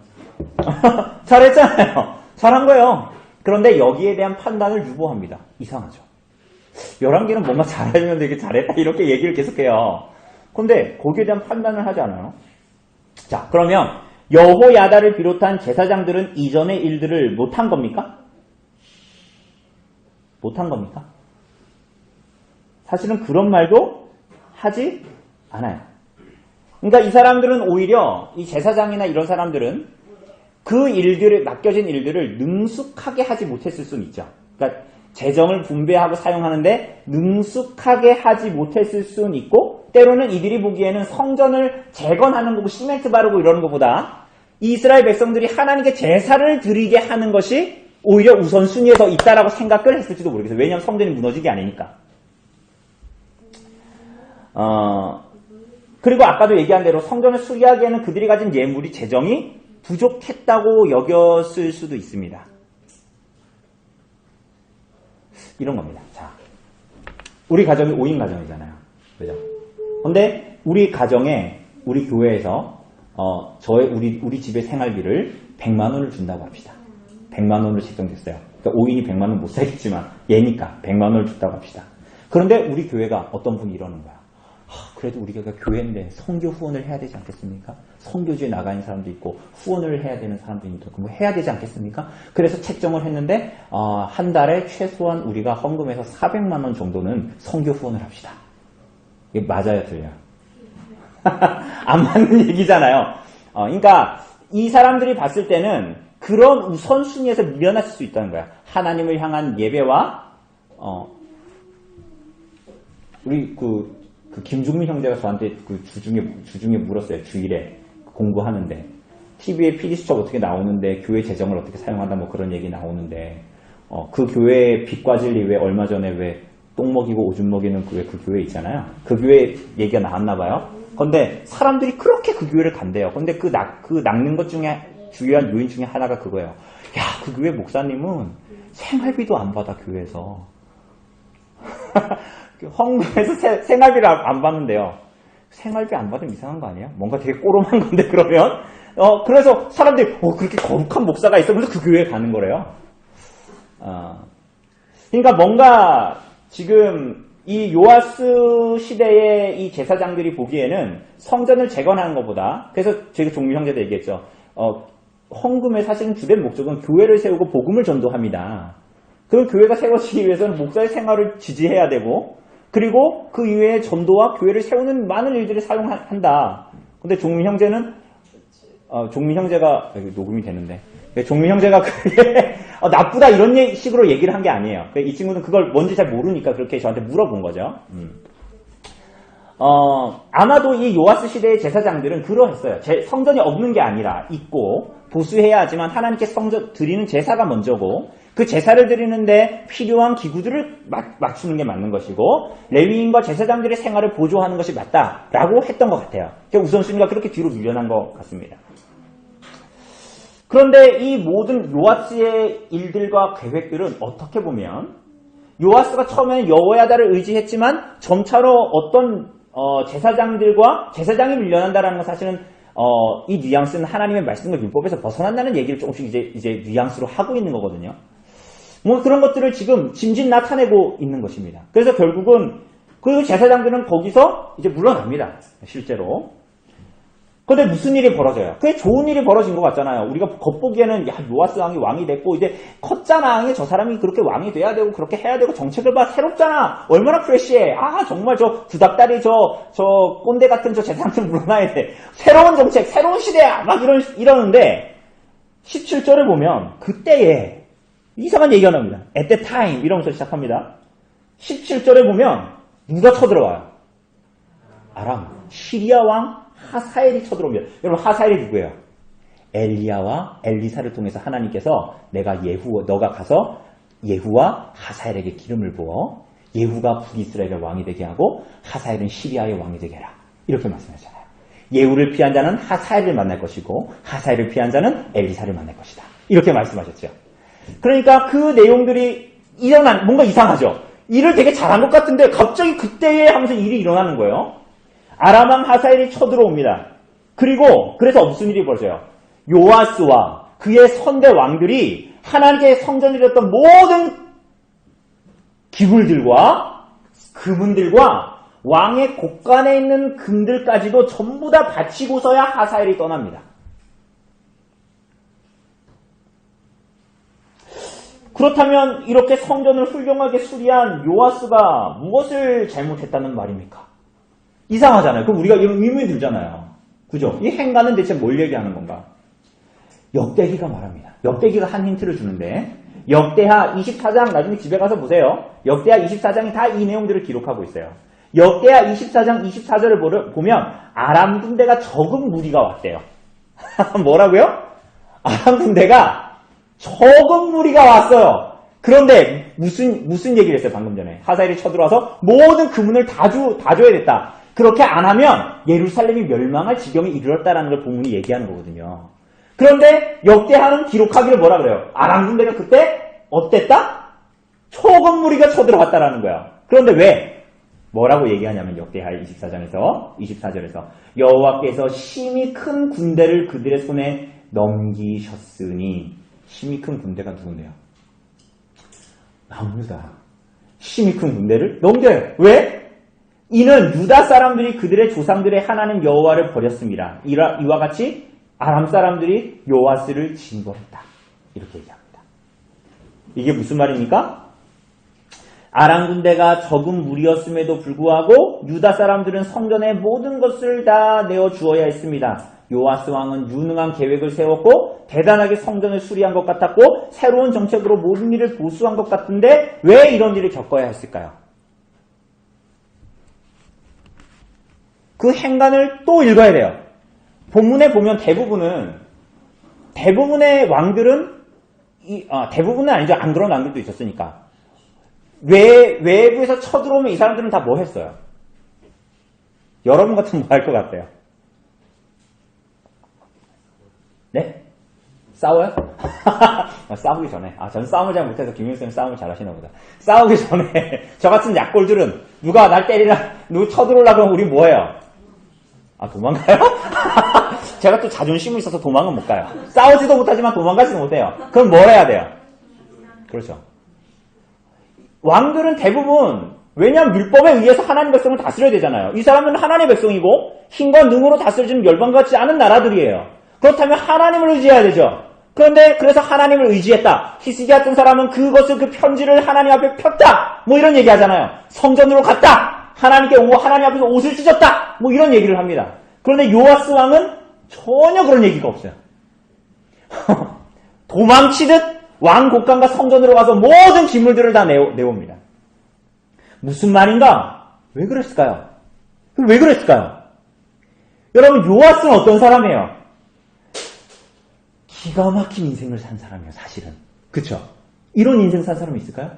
[SPEAKER 1] 잘했잖아요. 잘한 거예요. 그런데 여기에 대한 판단을 유보합니다. 이상하죠. 11개는 뭔가 잘하면 되게 잘했다 이렇게 얘기를 계속해요. 근데 거기에 대한 판단을 하지 않아요. 자, 그러면 여호야다를 비롯한 제사장들은 이전의 일들을 못한 겁니까? 못한 겁니까? 사실은 그런 말도 하지 않아요. 그러니까 이 사람들은 오히려 이 제사장이나 이런 사람들은 그 일들을 맡겨진 일들을 능숙하게 하지 못했을 수는 있죠. 그러니까 재정을 분배하고 사용하는데 능숙하게 하지 못했을 수는 있고 때로는 이들이 보기에는 성전을 재건하는 거고 시멘트 바르고 이러는 것보다 이스라엘 백성들이 하나님께 제사를 드리게 하는 것이 오히려 우선순위에 더 있다라고 생각을 했을지도 모르겠어요. 왜냐하면 성전이 무너지기 아니니까. 그리고 아까도 얘기한 대로 성전을 수리하기에는 그들이 가진 예물이 재정이 부족했다고 여겼을 수도 있습니다. 이런 겁니다. 자, 우리 가정이 5인 가정이잖아요. 그죠? 근데 우리 가정에, 우리 교회에서, 우리 집의 생활비를 100만 원을 준다고 합시다. 100만 원으로 책정됐어요. 그러니까 5인이 100만 원 못 살겠지만, 얘니까 100만 원을 줬다고 합시다. 그런데 우리 교회가 어떤 분이 이러는 거야. 그래도 우리가 교회인데 선교 후원을 해야 되지 않겠습니까? 선교지에 나가 있는 사람도 있고 후원을 해야 되는 사람도 있고 그럼 해야 되지 않겠습니까? 그래서 책정을 했는데 한 달에 최소한 우리가 헌금해서 400만 원 정도는 선교 후원을 합시다. 이게 맞아요, 틀려요? 안 맞는 얘기잖아요. 그러니까 이 사람들이 봤을 때는 그런 우선순위에서 밀려났을 수 있다는 거야. 하나님을 향한 예배와 우리 그 김종민 형제가 저한테 그 주중에 물었어요. 주일에 공부하는데 TV에 PD수첩 어떻게 나오는데 교회 재정을 어떻게 사용한다 뭐 그런 얘기 나오는데 그 교회 빚과 진리 왜 얼마 전에 왜 똥 먹이고 오줌 먹이는 그 교회 있잖아요. 그 교회 얘기가 나왔나 봐요. 근데 사람들이 그렇게 그 교회를 간대요. 근데 그 낚는 것 중에 주요한 요인 중에 하나가 그거예요. 야, 그 교회 목사님은 생활비도 안 받아 교회에서. 헌금에서 생활비를 안 받는데요. 생활비 안 받으면 이상한 거 아니에요? 뭔가 되게 꼬롬한 건데 그러면 그래서 사람들이 그렇게 거룩한 목사가 있으면서 그 교회에 가는 거래요. 그러니까 뭔가 지금 이 요아스 시대의 이 제사장들이 보기에는 성전을 재건하는 것보다 그래서 제가 종류 형제도 얘기했죠. 헌금의 사실은 주된 목적은 교회를 세우고 복음을 전도합니다. 그럼 교회가 세워지기 위해서는 목사의 생활을 지지해야 되고 그리고 그 이외에 전도와 교회를 세우는 많은 일들을 사용한다. 근데 종민 형제는 종민 형제가 녹음이 되는데 종민 형제가 그게 나쁘다 이런 식으로 얘기를 한 게 아니에요. 이 친구는 그걸 뭔지 잘 모르니까 그렇게 저한테 물어본 거죠. 아마도 이 요아스 시대의 제사장들은 그러했어요. 성전이 없는 게 아니라 있고 보수해야 하지만 하나님께 성전 드리는 제사가 먼저고 그 제사를 드리는데 필요한 기구들을 맞추는 게 맞는 것이고 레위인과 제사장들의 생활을 보조하는 것이 맞다라고 했던 것 같아요. 우선순위가 그렇게 뒤로 밀려난 것 같습니다. 그런데 이 모든 요아스의 일들과 계획들은 어떻게 보면 요아스가 처음에는 여호야다를 의지했지만 점차로 어떤 제사장이 밀려난다라는 건 사실은 이 뉘앙스는 하나님의 말씀과 율법에서 벗어난다는 얘기를 조금씩 이제 뉘앙스로 하고 있는 거거든요. 뭐 그런 것들을 지금 짐짓 나타내고 있는 것입니다. 그래서 결국은 그 제사장들은 거기서 이제 물러납니다. 실제로. 근데 무슨 일이 벌어져요? 그게 좋은 일이 벌어진 것 같잖아요. 우리가 겉보기에는 요아스 왕이 왕이 됐고 이제 컸잖아. 저 사람이 그렇게 왕이 돼야 되고 그렇게 해야 되고 정책을 봐 새롭잖아. 얼마나 프레시해. 정말 저 두닥다리 저 꼰대 같은 저 제사장들 물러나야 돼. 새로운 정책, 새로운 시대야. 막 이러는데 17절을 보면 그때에 이상한 얘기가 나옵니다. At the time 이러면서 시작합니다. 17절에 보면 누가 쳐들어와요? 아람, 시리아 왕 하사엘이 쳐들어옵니다. 여러분 하사엘이 누구예요? 엘리야와 엘리사를 통해서 하나님께서 너가 가서 예후와 하사엘에게 기름을 부어 예후가 북이스라엘의 왕이 되게 하고 하사엘은 시리아의 왕이 되게 해라. 이렇게 말씀하셨잖아요. 예후를 피한 자는 하사엘을 만날 것이고 하사엘을 피한 자는 엘리사를 만날 것이다. 이렇게 말씀하셨죠. 그러니까 그 내용들이 뭔가 이상하죠. 일을 되게 잘한 것 같은데 갑자기 그때에 하면서 일이 일어나는 거예요. 아람왕 하사엘이 쳐들어옵니다. 그래서 무슨 일이 벌어져요? 요아스와 그의 선대 왕들이 하나님께 성전을 드렸던 모든 기물들과 금은들과 왕의 곳간에 있는 금들까지도 전부 다 바치고서야 하사엘이 떠납니다. 그렇다면 이렇게 성전을 훌륭하게 수리한 요아스가 무엇을 잘못했다는 말입니까? 이상하잖아요. 그럼 우리가 이런 의문이 들잖아요. 그죠? 이 행간은 대체 뭘 얘기하는 건가? 역대기가 말합니다. 역대기가 한 힌트를 주는데 역대하 24장 나중에 집에 가서 보세요. 역대하 24장이 다 이 내용들을 기록하고 있어요. 역대하 24장 24절을 보면 아람 군대가 적은 무리가 왔대요. 뭐라고요? 아람 군대가 적은 무리가 왔어요. 그런데 무슨 얘기를 했어요? 방금 전에 하사엘이 쳐들어와서 모든 금은을 다 줘야 됐다. 그렇게 안 하면 예루살렘이 멸망할 지경에 이르렀다라는 걸 본문이 얘기하는 거거든요. 그런데 역대하는 기록하기를 뭐라 그래요? 아람 군대가 그때 어땠다? 적은 무리가 쳐들어왔다라는 거예요. 그런데 왜? 뭐라고 얘기하냐면 역대하 24절에서 여호와께서 심히 큰 군대를 그들의 손에 넘기셨으니 심히 큰 군대가 누군데요? 나옵니다. 심히 큰 군대를 넘겨요. 왜? 이는 유다 사람들이 그들의 조상들의 하나님 여호와를 버렸습니다. 이와 같이 아람 사람들이 요아스를 징벌했다. 이렇게 얘기합니다. 이게 무슨 말입니까? 아람 군대가 적은 무리였음에도 불구하고 유다 사람들은 성전의 모든 것을 다 내어 주어야 했습니다. 요아스 왕은 유능한 계획을 세웠고 대단하게 성전을 수리한 것 같았고 새로운 정책으로 모든 일을 보수한 것 같은데 왜 이런 일을 겪어야 했을까요? 그 행간을 또 읽어야 돼요. 본문에 보면 대부분의 왕들은 대부분은 아니죠. 안 그런 왕들도 있었으니까 외부에서 쳐들어오면 이 사람들은 다 뭐 했어요? 여러분 같으면 뭐 할 것 같아요? 네? 싸워요? 싸우기 전에. 전 싸움을 잘 못해서 김용수는 싸움을 잘 하시나 보다. 싸우기 전에 저 같은 약골들은 누가 날 때리나 누구 쳐들어오려고 그러면 우리 뭐 해요? 도망가요? 제가 또 자존심이 있어서 도망은 못 가요. 싸우지도 못하지만 도망가지도 못해요. 그럼 뭘 해야 돼요? 그렇죠. 왕들은 대부분 왜냐하면 율법에 의해서 하나님 백성을 다스려야 되잖아요. 이 사람은 하나님의 백성이고 힘과 능으로 다스려지는 열방 같지 않은 나라들이에요. 그렇다면 하나님을 의지해야 되죠. 그래서 하나님을 의지했다. 히스기야 같은 사람은 그 편지를 하나님 앞에 폈다. 뭐 이런 얘기 하잖아요. 성전으로 갔다. 하나님께 오고 하나님 앞에서 옷을 찢었다. 뭐 이런 얘기를 합니다. 그런데 요아스 왕은 전혀 그런 얘기가 없어요. 도망치듯 왕 곳간과 성전으로 가서 모든 기물들을 다 내옵니다. 무슨 말인가? 왜 그랬을까요? 여러분 요아스는 어떤 사람이에요? 기가 막힌 인생을 산 사람이에요. 사실은. 그쵸? 이런 인생 산 사람이 있을까요?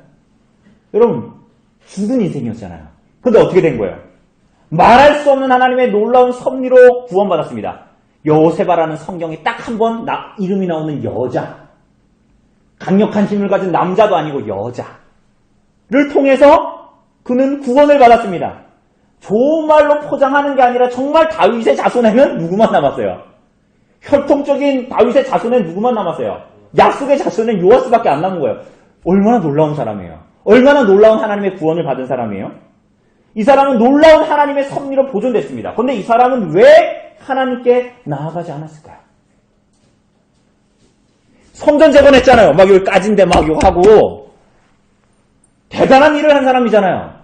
[SPEAKER 1] 여러분 죽은 인생이었잖아요. 근데 어떻게 된 거예요? 말할 수 없는 하나님의 놀라운 섭리로 구원받았습니다. 여호세바라는 성경에 딱 한 번 이름이 나오는 여자, 강력한 힘을 가진 남자도 아니고 여자를 통해서 그는 구원을 받았습니다. 좋은 말로 포장하는 게 아니라 정말 다윗의 자손에는 누구만 남았어요? 혈통적인 다윗의 자손에는 누구만 남았어요? 야속의 자손은 요아스밖에 안 남은 거예요. 얼마나 놀라운 사람이에요. 얼마나 놀라운 하나님의 구원을 받은 사람이에요. 이 사람은 놀라운 하나님의 섭리로 보존됐습니다. 그런데 이 사람은 왜 하나님께 나아가지 않았을까요? 성전 재건했잖아요. 막 여기 까진데 막 욕하고 대단한 일을 한 사람이잖아요.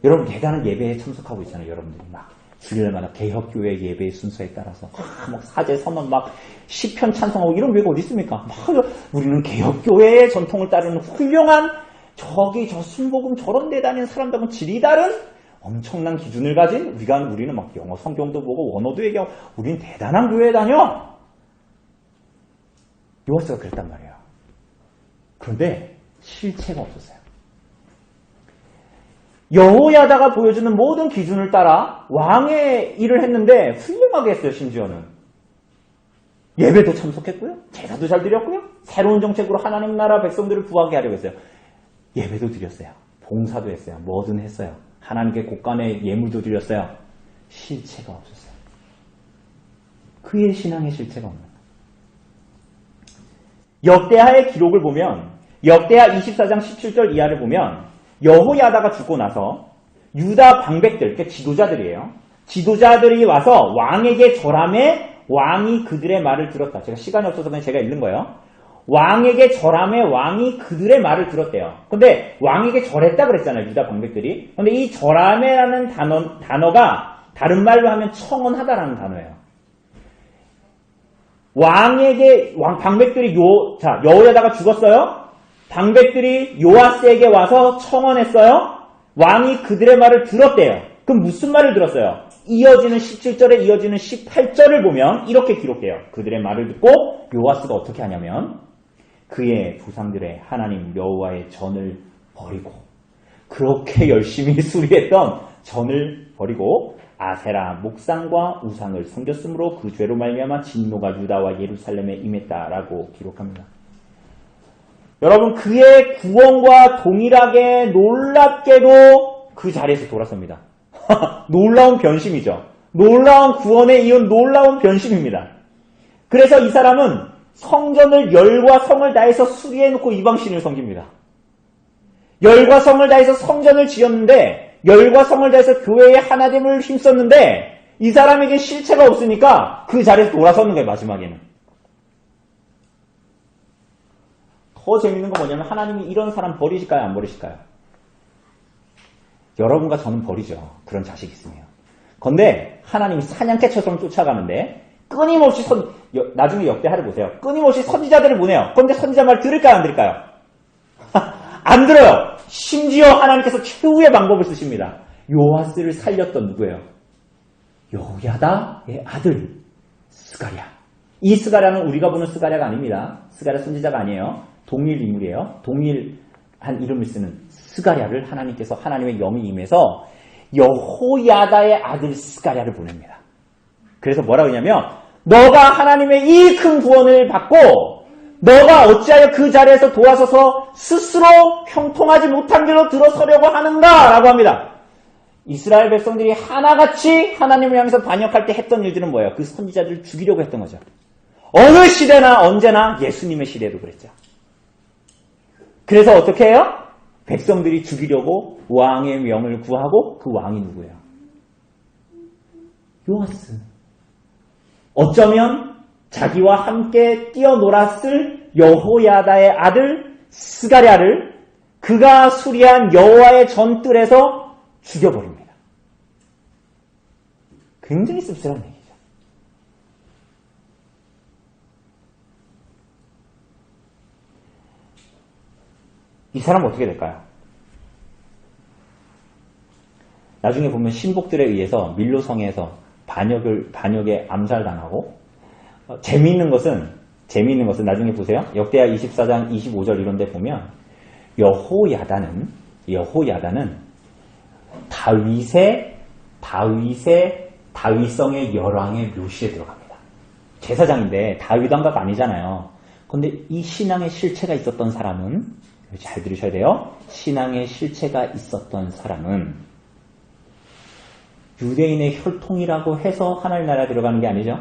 [SPEAKER 1] 여러분 대단한 예배에 참석하고 있잖아요. 여러분들이 막 주일마다 개혁교회 예배 순서에 따라서 막 사제 선언 막 시편 찬송하고 이런 교회가 어디 있습니까? 막 우리는 개혁교회의 전통을 따르는 훌륭한 저 순복음 저런 데 다니는 사람들하고는 질이 다른 엄청난 기준을 가진 우리는 막 영어 성경도 보고 원어도 얘기하고 우린 대단한 교회에 다녀. 요하스가 그랬단 말이에요. 그런데 실체가 없었어요. 여호야다가 보여주는 모든 기준을 따라 왕의 일을 했는데 훌륭하게 했어요. 심지어는 예배도 참석했고요. 제사도 잘 드렸고요. 새로운 정책으로 하나님 나라 백성들을 구하게 하려고 했어요. 예배도 드렸어요. 봉사도 했어요. 뭐든 했어요. 하나님께 곳간에 예물도 드렸어요. 실체가 없었어요. 그의 신앙의 실체가 없는 거예요. 역대하의 기록을 보면 역대하 24장 17절 이하를 보면 여호야다가 죽고 나서 유다 방백들, 그러니까 지도자들이에요. 지도자들이 와서 왕에게 절함에 왕이 그들의 말을 들었다. 제가 시간이 없어서 그냥 제가 읽는 거예요. 왕에게 절함에 왕이 그들의 말을 들었대요. 근데 왕에게 절했다 그랬잖아요. 유다 방백들이. 근데 이 절함에라는 단어가 다른 말로 하면 청언하다라는 단어예요. 방백들이 여호야다가 죽었어요. 방백들이 요아스에게 와서 청언했어요. 왕이 그들의 말을 들었대요. 그럼 무슨 말을 들었어요? 이어지는 17절에 이어지는 18절을 보면 이렇게 기록돼요. 그들의 말을 듣고 요아스가 어떻게 하냐면 그의 조상들의 하나님 여호와의 전을 버리고 그렇게 열심히 수리했던 전을 버리고 아세라 목상과 우상을 섬겼으므로 그 죄로 말미암아 진노가 유다와 예루살렘에 임했다라고 기록합니다. 여러분 그의 구원과 동일하게 놀랍게도 그 자리에서 돌아섭니다. 놀라운 변심이죠. 놀라운 구원에 이은 놀라운 변심입니다. 그래서 이 사람은 성전을 열과 성을 다해서 수리해놓고 이방신을 섬깁니다. 열과 성을 다해서 성전을 지었는데 열과 성을 다해서 교회의 하나됨을 힘썼는데 이 사람에게 실체가 없으니까 그 자리에서 돌아서는 거예요. 마지막에는. 더 재밌는 건 뭐냐면 하나님이 이런 사람 버리실까요? 안 버리실까요? 여러분과 저는 버리죠. 그런 자식이 있으면. 그런데 하나님이 사냥개처럼 쫓아가는데 끊임없이 나중에 역대하를 보세요. 끊임없이 선지자들을 보내요. 그런데 선지자 말 들을까요? 안 들을까요? 안 들어요. 심지어 하나님께서 최후의 방법을 쓰십니다. 요아스를 살렸던 누구예요? 여호야다의 아들 스가랴. 이 스가랴는 우리가 보는 스가랴가 아닙니다. 스가랴 선지자가 아니에요. 동일 인물이에요. 동일한 이름을 쓰는 스가랴를 하나님께서 하나님의 영이 임해서 여호야다의 아들 스가랴를 보냅니다. 그래서 뭐라고 하냐면 너가 하나님의 이 큰 구원을 받고 너가 어찌하여 그 자리에서 도와서서 스스로 형통하지 못한 길로 들어서려고 하는가? 라고 합니다. 이스라엘 백성들이 하나같이 하나님을 향해서 반역할 때 했던 일들은 뭐예요? 그 선지자들을 죽이려고 했던 거죠. 어느 시대나 언제나 예수님의 시대도 그랬죠. 그래서 어떻게 해요? 백성들이 죽이려고 왕의 명을 구하고 그 왕이 누구예요? 요아스. 어쩌면 자기와 함께 뛰어놀았을 여호야다의 아들 스가랴를 그가 수리한 여호와의 전뜰에서 죽여버립니다. 굉장히 씁쓸한 얘기죠. 이 사람은 어떻게 될까요? 나중에 보면 신복들에 의해서 밀로성에서 반역에 암살당하고 재미있는 것은 나중에 보세요. 역대하 24장 25절 이런 데 보면 여호야다는 다윗성의 열왕의 묘시에 들어갑니다. 제사장인데 다윗 왕가가 아니잖아요. 그런데 이 신앙의 실체가 있었던 사람은 잘 들으셔야 돼요. 신앙의 실체가 있었던 사람은 유대인의 혈통이라고 해서 하나님 나라에 들어가는 게 아니죠.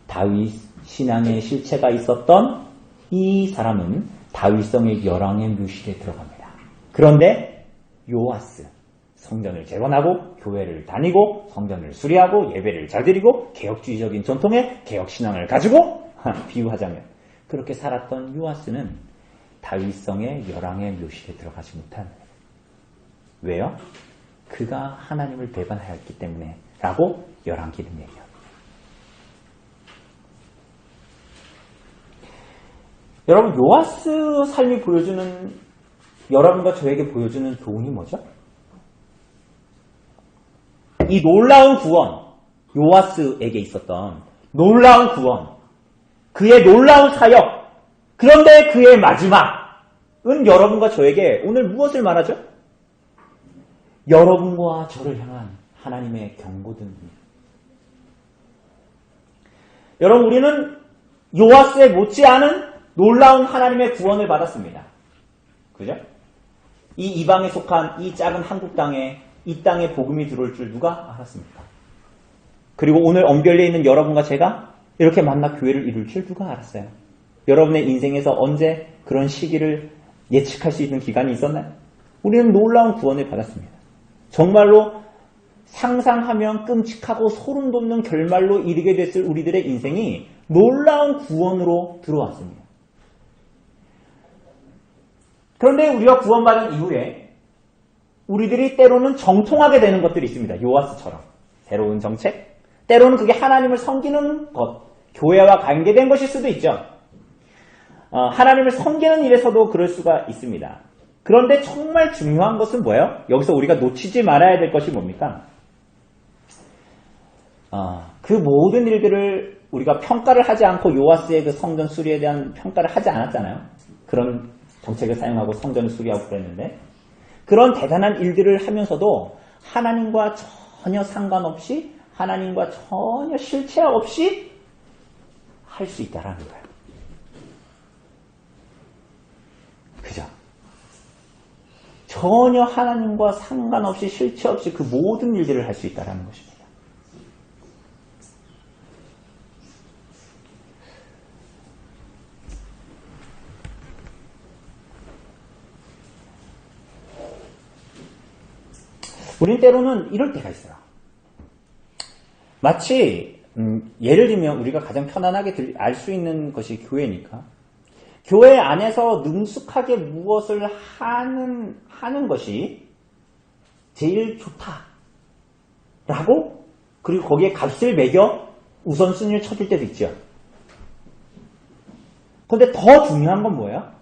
[SPEAKER 1] 다윗 신앙의 실체가 있었던 이 사람은 다윗성의 열왕의 묘실에 들어갑니다. 그런데 요아스 성전을 재건하고 교회를 다니고 성전을 수리하고 예배를 잘 드리고 개혁주의적인 전통의 개혁신앙을 가지고 비유하자면 그렇게 살았던 요아스는 다윗성의 열왕의 묘실에 들어가지 못한 왜요? 그가 하나님을 배반하였기 때문에 라고 열왕기는 얘기합니다. 여러분 요아스 삶이 보여주는 여러분과 저에게 보여주는 교훈이 뭐죠? 이 놀라운 구원, 요아스에게 있었던 놀라운 구원, 그의 놀라운 사역, 그런데 그의 마지막은 여러분과 저에게 오늘 무엇을 말하죠? 여러분과 저를 향한 하나님의 경고등입니다. 여러분, 우리는 요아스에 못지않은 놀라운 하나님의 구원을 받았습니다. 그죠? 이 이방에 속한 이 작은 한국 땅에 이 땅에 복음이 들어올 줄 누가 알았습니까? 그리고 오늘 언별리에 있는 여러분과 제가 이렇게 만나 교회를 이룰 줄 누가 알았어요? 여러분의 인생에서 언제 그런 시기를 예측할 수 있는 기간이 있었나요? 우리는 놀라운 구원을 받았습니다. 정말로 상상하면 끔찍하고 소름 돋는 결말로 이르게 됐을 우리들의 인생이 놀라운 구원으로 들어왔습니다. 그런데 우리가 구원받은 이후에 우리들이 때로는 정통하게 되는 것들이 있습니다. 요아스처럼. 새로운 정책? 때로는 그게 하나님을 섬기는 것, 교회와 관계된 것일 수도 있죠. 하나님을 섬기는 일에서도 그럴 수가 있습니다. 그런데 정말 중요한 것은 뭐예요? 여기서 우리가 놓치지 말아야 될 것이 뭡니까? 그 모든 일들을 우리가 평가를 하지 않고 요아스의 그 성전 수리에 대한 평가를 하지 않았잖아요. 그런 정책을 사용하고 성전을 수리하고 그랬는데 그런 대단한 일들을 하면서도 하나님과 전혀 상관없이 하나님과 전혀 실체 없이 할 수 있다라는 거예요. 그죠? 전혀 하나님과 상관없이 실체 없이 그 모든 일들을 할 수 있다라는 것입니다. 우린 때로는 이럴 때가 있어요. 마치 예를 들면 우리가 가장 편안하게 알 수 있는 것이 교회니까 교회 안에서 능숙하게 무엇을 하는 것이 제일 좋다라고 그리고 거기에 값을 매겨 우선순위를 쳐줄 때도 있죠. 그런데 더 중요한 건 뭐예요?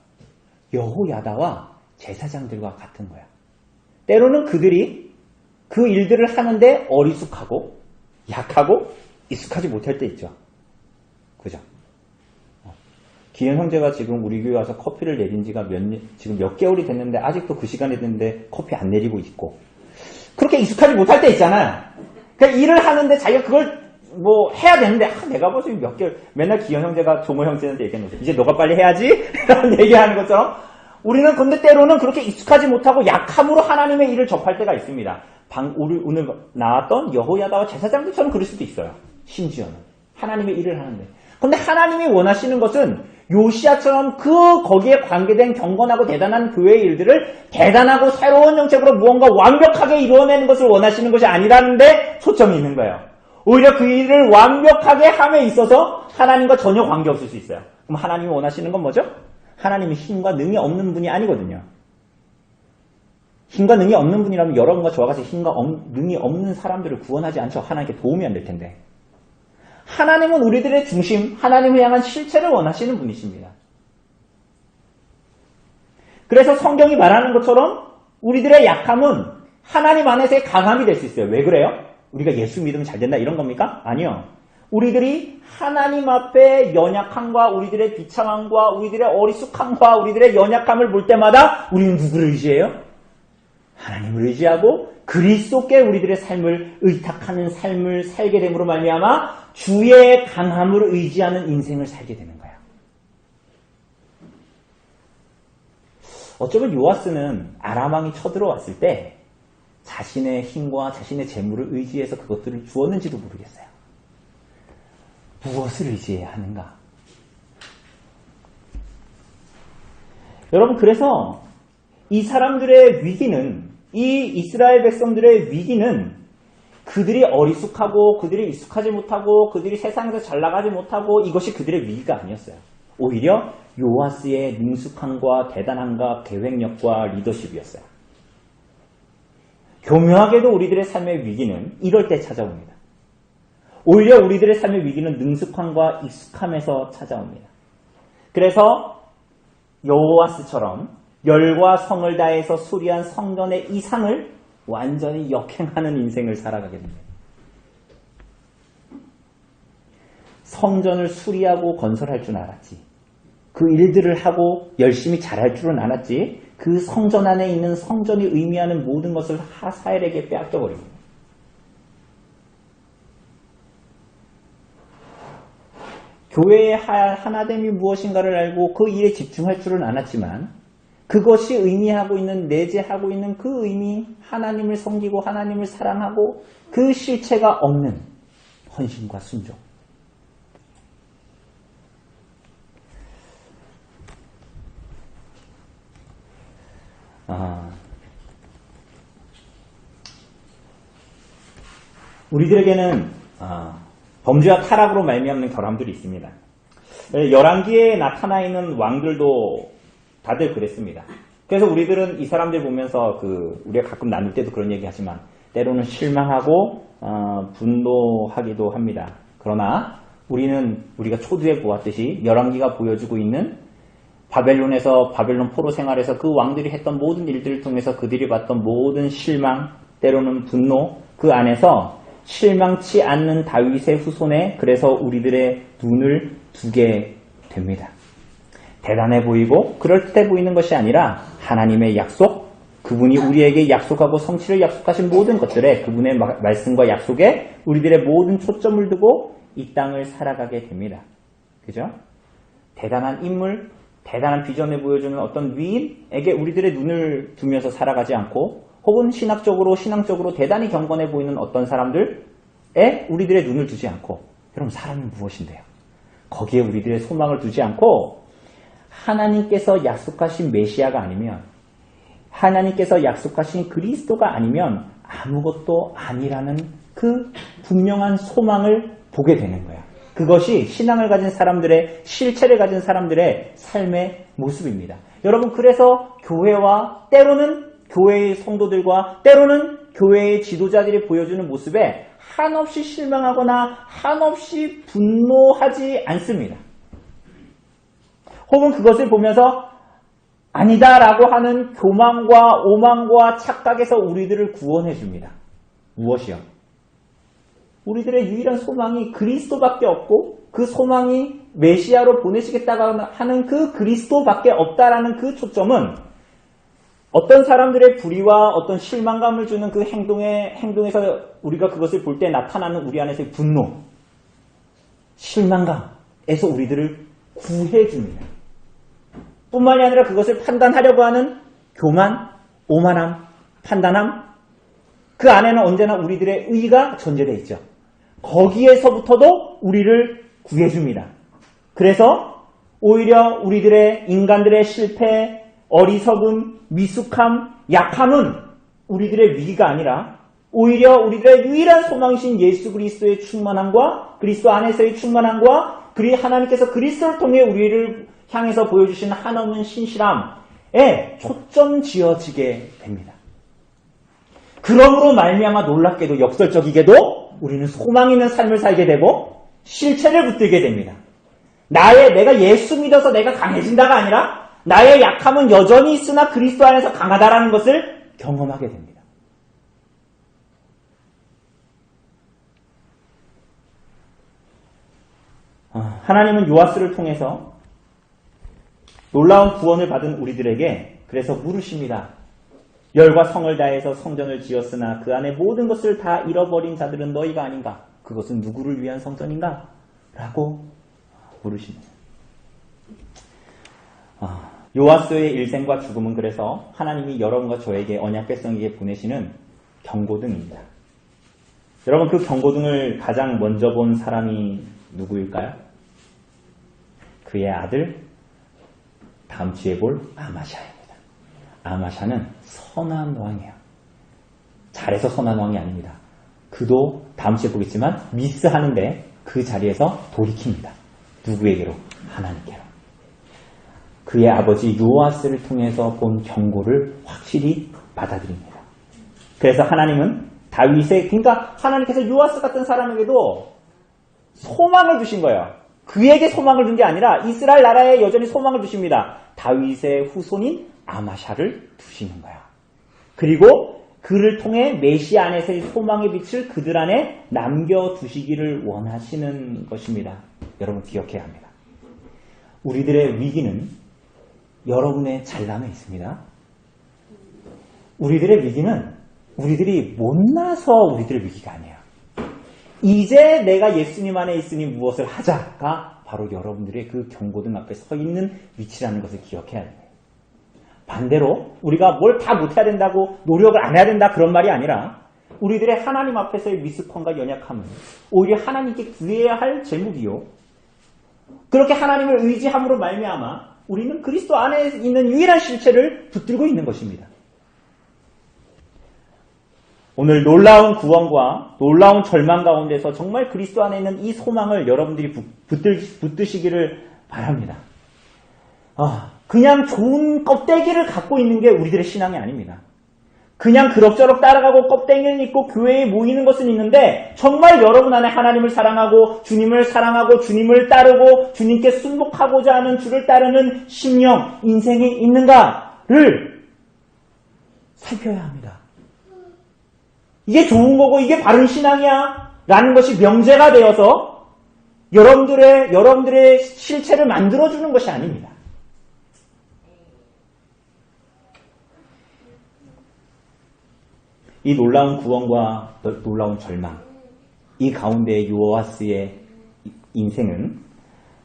[SPEAKER 1] 여호야다와 제사장들과 같은 거야. 때로는 그들이 그 일들을 하는데 어리숙하고 약하고 익숙하지 못할 때 있죠. 그죠? 기현 형제가 지금 우리 교회 와서 커피를 내린 지가 지금 몇 개월이 됐는데 아직도 그 시간이 됐는데 커피 안 내리고 있고 그렇게 익숙하지 못할 때 있잖아요. 그러니까 일을 하는데 자기가 그걸 뭐 해야 되는데 내가 벌써 몇 개월 맨날 기현 형제가 종호 형제한테 얘기하는 거죠. 이제 너가 빨리 해야지 라는 얘기하는 것처럼 우리는 근데 때로는 그렇게 익숙하지 못하고 약함으로 하나님의 일을 접할 때가 있습니다. 오늘 나왔던 여호야다와 제사장들처럼 그럴 수도 있어요. 심지어는 하나님의 일을 하는데 그런데 하나님이 원하시는 것은 요시야처럼 거기에 관계된 경건하고 대단한 교회의 일들을 대단하고 새로운 정책으로 무언가 완벽하게 이루어내는 것을 원하시는 것이 아니라는 데 초점이 있는 거예요. 오히려 그 일을 완벽하게 함에 있어서 하나님과 전혀 관계없을 수 있어요. 그럼 하나님이 원하시는 건 뭐죠? 하나님이 힘과 능이 없는 분이 아니거든요. 힘과 능이 없는 분이라면 여러분과 저와 같이 힘과 능이 없는 사람들을 구원하지 않죠. 하나님께 도움이 안 될 텐데. 하나님은 우리들의 중심, 하나님을 향한 실체를 원하시는 분이십니다. 그래서 성경이 말하는 것처럼 우리들의 약함은 하나님 안에서의 강함이 될 수 있어요. 왜 그래요? 우리가 예수 믿으면 잘 된다 이런 겁니까? 아니요. 우리들이 하나님 앞에 연약함과 우리들의 비참함과 우리들의 어리숙함과 우리들의 연약함을 볼 때마다 우리는 누구를 의지해요? 하나님을 의지하고 그리스도께 우리들의 삶을 의탁하는 삶을 살게 됨으로 말미암아 주의 강함을 의지하는 인생을 살게 되는 거야. 어쩌면 요아스는 아람 왕이 쳐들어왔을 때 자신의 힘과 자신의 재물을 의지해서 그것들을 주었는지도 모르겠어요. 무엇을 의지해야 하는가? 여러분, 그래서 이 사람들의 위기는, 이 이스라엘 백성들의 위기는 그들이 어리숙하고 그들이 익숙하지 못하고 그들이 세상에서 잘 나가지 못하고 이것이 그들의 위기가 아니었어요. 오히려 요아스의 능숙함과 대단함과 계획력과 리더십이었어요. 교묘하게도 우리들의 삶의 위기는 이럴 때 찾아옵니다. 오히려 우리들의 삶의 위기는 능숙함과 익숙함에서 찾아옵니다. 그래서 여호와스처럼 열과 성을 다해서 수리한 성전의 이상을 완전히 역행하는 인생을 살아가게 됩니다. 성전을 수리하고 건설할 줄 알았지. 그 일들을 하고 열심히 잘할 줄은 알았지. 그 성전 안에 있는 성전이 의미하는 모든 것을 하사엘에게 빼앗겨버립니다. 교회의 하나됨이 무엇인가를 알고 그 일에 집중할 줄은 알았지만 그것이 의미하고 있는, 내재하고 있는 그 의미, 하나님을 섬기고 하나님을 사랑하고 그 실체가 없는 헌신과 순종. 우리들에게는 범죄와 타락으로 말미암는 결함들이 있습니다. 열왕기에 나타나 있는 왕들도 다들 그랬습니다. 그래서 우리들은 이 사람들 보면서 우리가 가끔 나눌 때도 그런 얘기 하지만 때로는 실망하고 분노하기도 합니다. 그러나 우리가 초두에 보았듯이 열왕기가 보여주고 있는 바벨론에서 바벨론 포로 생활에서 그 왕들이 했던 모든 일들을 통해서 그들이 봤던 모든 실망, 때로는 분노, 그 안에서 실망치 않는 다윗의 후손에 그래서 우리들의 눈을 두게 됩니다. 대단해 보이고 그럴듯해 보이는 것이 아니라 하나님의 약속, 그분이 우리에게 약속하고 성취를 약속하신 모든 것들에 그분의 말씀과 약속에 우리들의 모든 초점을 두고 이 땅을 살아가게 됩니다. 그죠? 대단한 인물, 대단한 비전을 보여주는 어떤 위인에게 우리들의 눈을 두면서 살아가지 않고 혹은 신앙적으로 대단히 경건해 보이는 어떤 사람들에 우리들의 눈을 두지 않고 여러분 사람이 무엇인데요? 거기에 우리들의 소망을 두지 않고 하나님께서 약속하신 메시아가 아니면 하나님께서 약속하신 그리스도가 아니면 아무것도 아니라는 그 분명한 소망을 보게 되는 거야. 그것이 신앙을 가진 사람들의 실체를 가진 사람들의 삶의 모습입니다. 여러분 그래서 교회와 때로는 교회의 성도들과 때로는 교회의 지도자들이 보여주는 모습에 한없이 실망하거나 한없이 분노하지 않습니다. 혹은 그것을 보면서 아니다라고 하는 교만과 오만과 착각에서 우리들을 구원해 줍니다. 무엇이요? 우리들의 유일한 소망이 그리스도밖에 없고 그 소망이 메시아로 보내시겠다고 하는 그 그리스도밖에 없다라는 그 초점은 어떤 사람들의 불의와 어떤 실망감을 주는 그 행동에서 우리가 그것을 볼 때 나타나는 우리 안에서의 분노, 실망감에서 우리들을 구해줍니다. 뿐만이 아니라 그것을 판단하려고 하는 교만, 오만함, 판단함, 그 안에는 언제나 우리들의 의가 전제되어 있죠. 거기에서부터도 우리를 구해줍니다. 그래서 오히려 우리들의 인간들의 실패, 어리석음, 미숙함, 약함은 우리들의 위기가 아니라 오히려 우리들의 유일한 소망이신 예수 그리스도의 충만함과 그리스도 안에서의 충만함과 하나님께서 그리스도를 통해 우리를 향해서 보여주신 한없는 신실함에 초점 지어지게 됩니다. 그러므로 말미암아 놀랍게도 역설적이게도 우리는 소망 있는 삶을 살게 되고 실체를 붙들게 됩니다. 내가 예수 믿어서 내가 강해진다가 아니라 나의 약함은 여전히 있으나 그리스도 안에서 강하다라는 것을 경험하게 됩니다. 하나님은 요아스를 통해서 놀라운 구원을 받은 우리들에게 그래서 물으십니다. 열과 성을 다해서 성전을 지었으나 그 안에 모든 것을 다 잃어버린 자들은 너희가 아닌가? 그것은 누구를 위한 성전인가? 라고 물으십니다. 요아스의 일생과 죽음은 그래서 하나님이 여러분과 저에게 언약 백성에게 보내시는 경고등입니다. 여러분 그 경고등을 가장 먼저 본 사람이 누구일까요? 그의 아들 다음 주에 볼 아마샤입니다. 아마샤는 선한 왕이에요. 잘해서 선한 왕이 아닙니다. 그도 다음 주에 보겠지만 미스하는데 그 자리에서 돌이킵니다. 누구에게로? 하나님께로. 그의 아버지 요아스를 통해서 본 경고를 확실히 받아들입니다. 그래서 하나님은 그러니까 하나님께서 요아스 같은 사람에게도 소망을 주신 거예요. 그에게 소망을 준 게 아니라 이스라엘 나라에 여전히 소망을 주십니다. 다윗의 후손인 아마샤를 두시는 거야. 그리고 그를 통해 메시아 안에서의 소망의 빛을 그들 안에 남겨두시기를 원하시는 것입니다. 여러분 기억해야 합니다. 우리들의 위기는 여러분의 잘남에 있습니다. 우리들의 위기는 우리들이 못나서 우리들의 위기가 아니에요. 이제 내가 예수님 안에 있으니 무엇을 하자가 바로 여러분들의 그 경고등 앞에 서 있는 위치라는 것을 기억해야 돼요. 반대로 우리가 뭘 다 못해야 된다고 노력을 안 해야 된다 그런 말이 아니라 우리들의 하나님 앞에서의 미숙함과 연약함은 오히려 하나님께 구해야 할 제목이요. 그렇게 하나님을 의지함으로 말미암아 우리는 그리스도 안에 있는 유일한 실체를 붙들고 있는 것입니다. 오늘 놀라운 구원과 놀라운 절망 가운데서 정말 그리스도 안에 있는 이 소망을 여러분들이 붙드시기를 바랍니다. 그냥 좋은 껍데기를 갖고 있는 게 우리들의 신앙이 아닙니다. 그냥 그럭저럭 따라가고 껍데기를 입고 교회에 모이는 것은 있는데 정말 여러분 안에 하나님을 사랑하고 주님을 따르고 주님께 순복하고자 하는 주를 따르는 심령, 인생이 있는가를 살펴야 합니다. 이게 좋은 거고 이게 바른 신앙이야 라는 것이 명제가 되어서 여러분들의 실체를 만들어주는 것이 아닙니다. 이 놀라운 구원과 놀라운 절망, 이 가운데 요아스의 인생은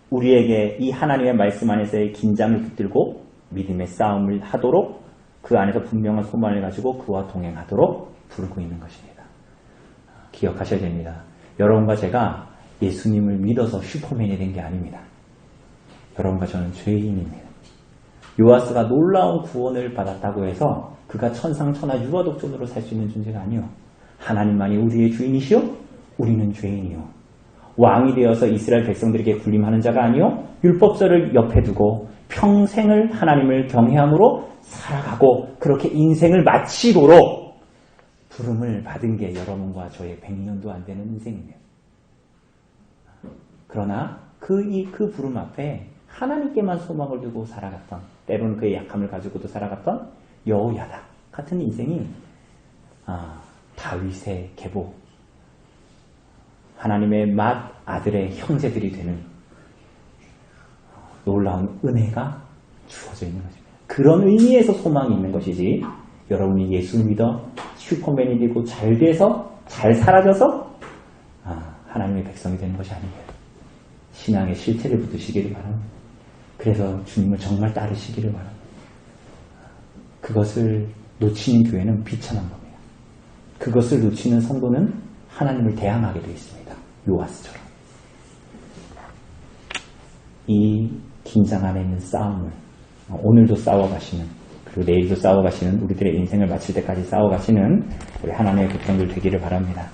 [SPEAKER 1] 우리에게 이 하나님의 말씀 안에서의 긴장을 붙들고 믿음의 싸움을 하도록 그 안에서 분명한 소망을 가지고 그와 동행하도록 부르고 있는 것입니다. 기억하셔야 됩니다. 여러분과 제가 예수님을 믿어서 슈퍼맨이 된 게 아닙니다. 여러분과 저는 죄인입니다. 요아스가 놀라운 구원을 받았다고 해서 그가 천상천하 유아독존으로 살 수 있는 존재가 아니요. 하나님만이 우리의 주인이시요 우리는 죄인이요. 왕이 되어서 이스라엘 백성들에게 군림하는 자가 아니요 율법서를 옆에 두고 평생을 하나님을 경외함으로 살아가고 그렇게 인생을 마치도록 부름을 받은 게 여러분과 저의 100년도 안 되는 인생입니다. 그러나 그 부름 앞에 하나님께만 소망을 두고 살아갔던, 때로는 그의 약함을 가지고도 살아갔던 여호야다 같은 인생이 다윗의 계보, 하나님의 맏아들의 형제들이 되는 놀라운 은혜가 주어져 있는 것입니다. 그런 의미에서 소망이 있는 것이지 여러분이 예수를 믿어 슈퍼맨이 되고 잘 돼서 잘 사라져서 하나님의 백성이 되는 것이 아닙니다. 신앙의 실체를 붙드시기를 바랍니다. 그래서 주님을 정말 따르시기를 바랍니다. 그것을 놓치는 교회는 비참한 겁니다. 그것을 놓치는 성도는 하나님을 대항하게 되어 있습니다. 요아스처럼. 이 긴장 안에 있는 싸움을 오늘도 싸워가시는, 그리고 내일도 싸워가시는, 우리들의 인생을 마칠 때까지 싸워가시는 우리 하나님의 백성들 되기를 바랍니다.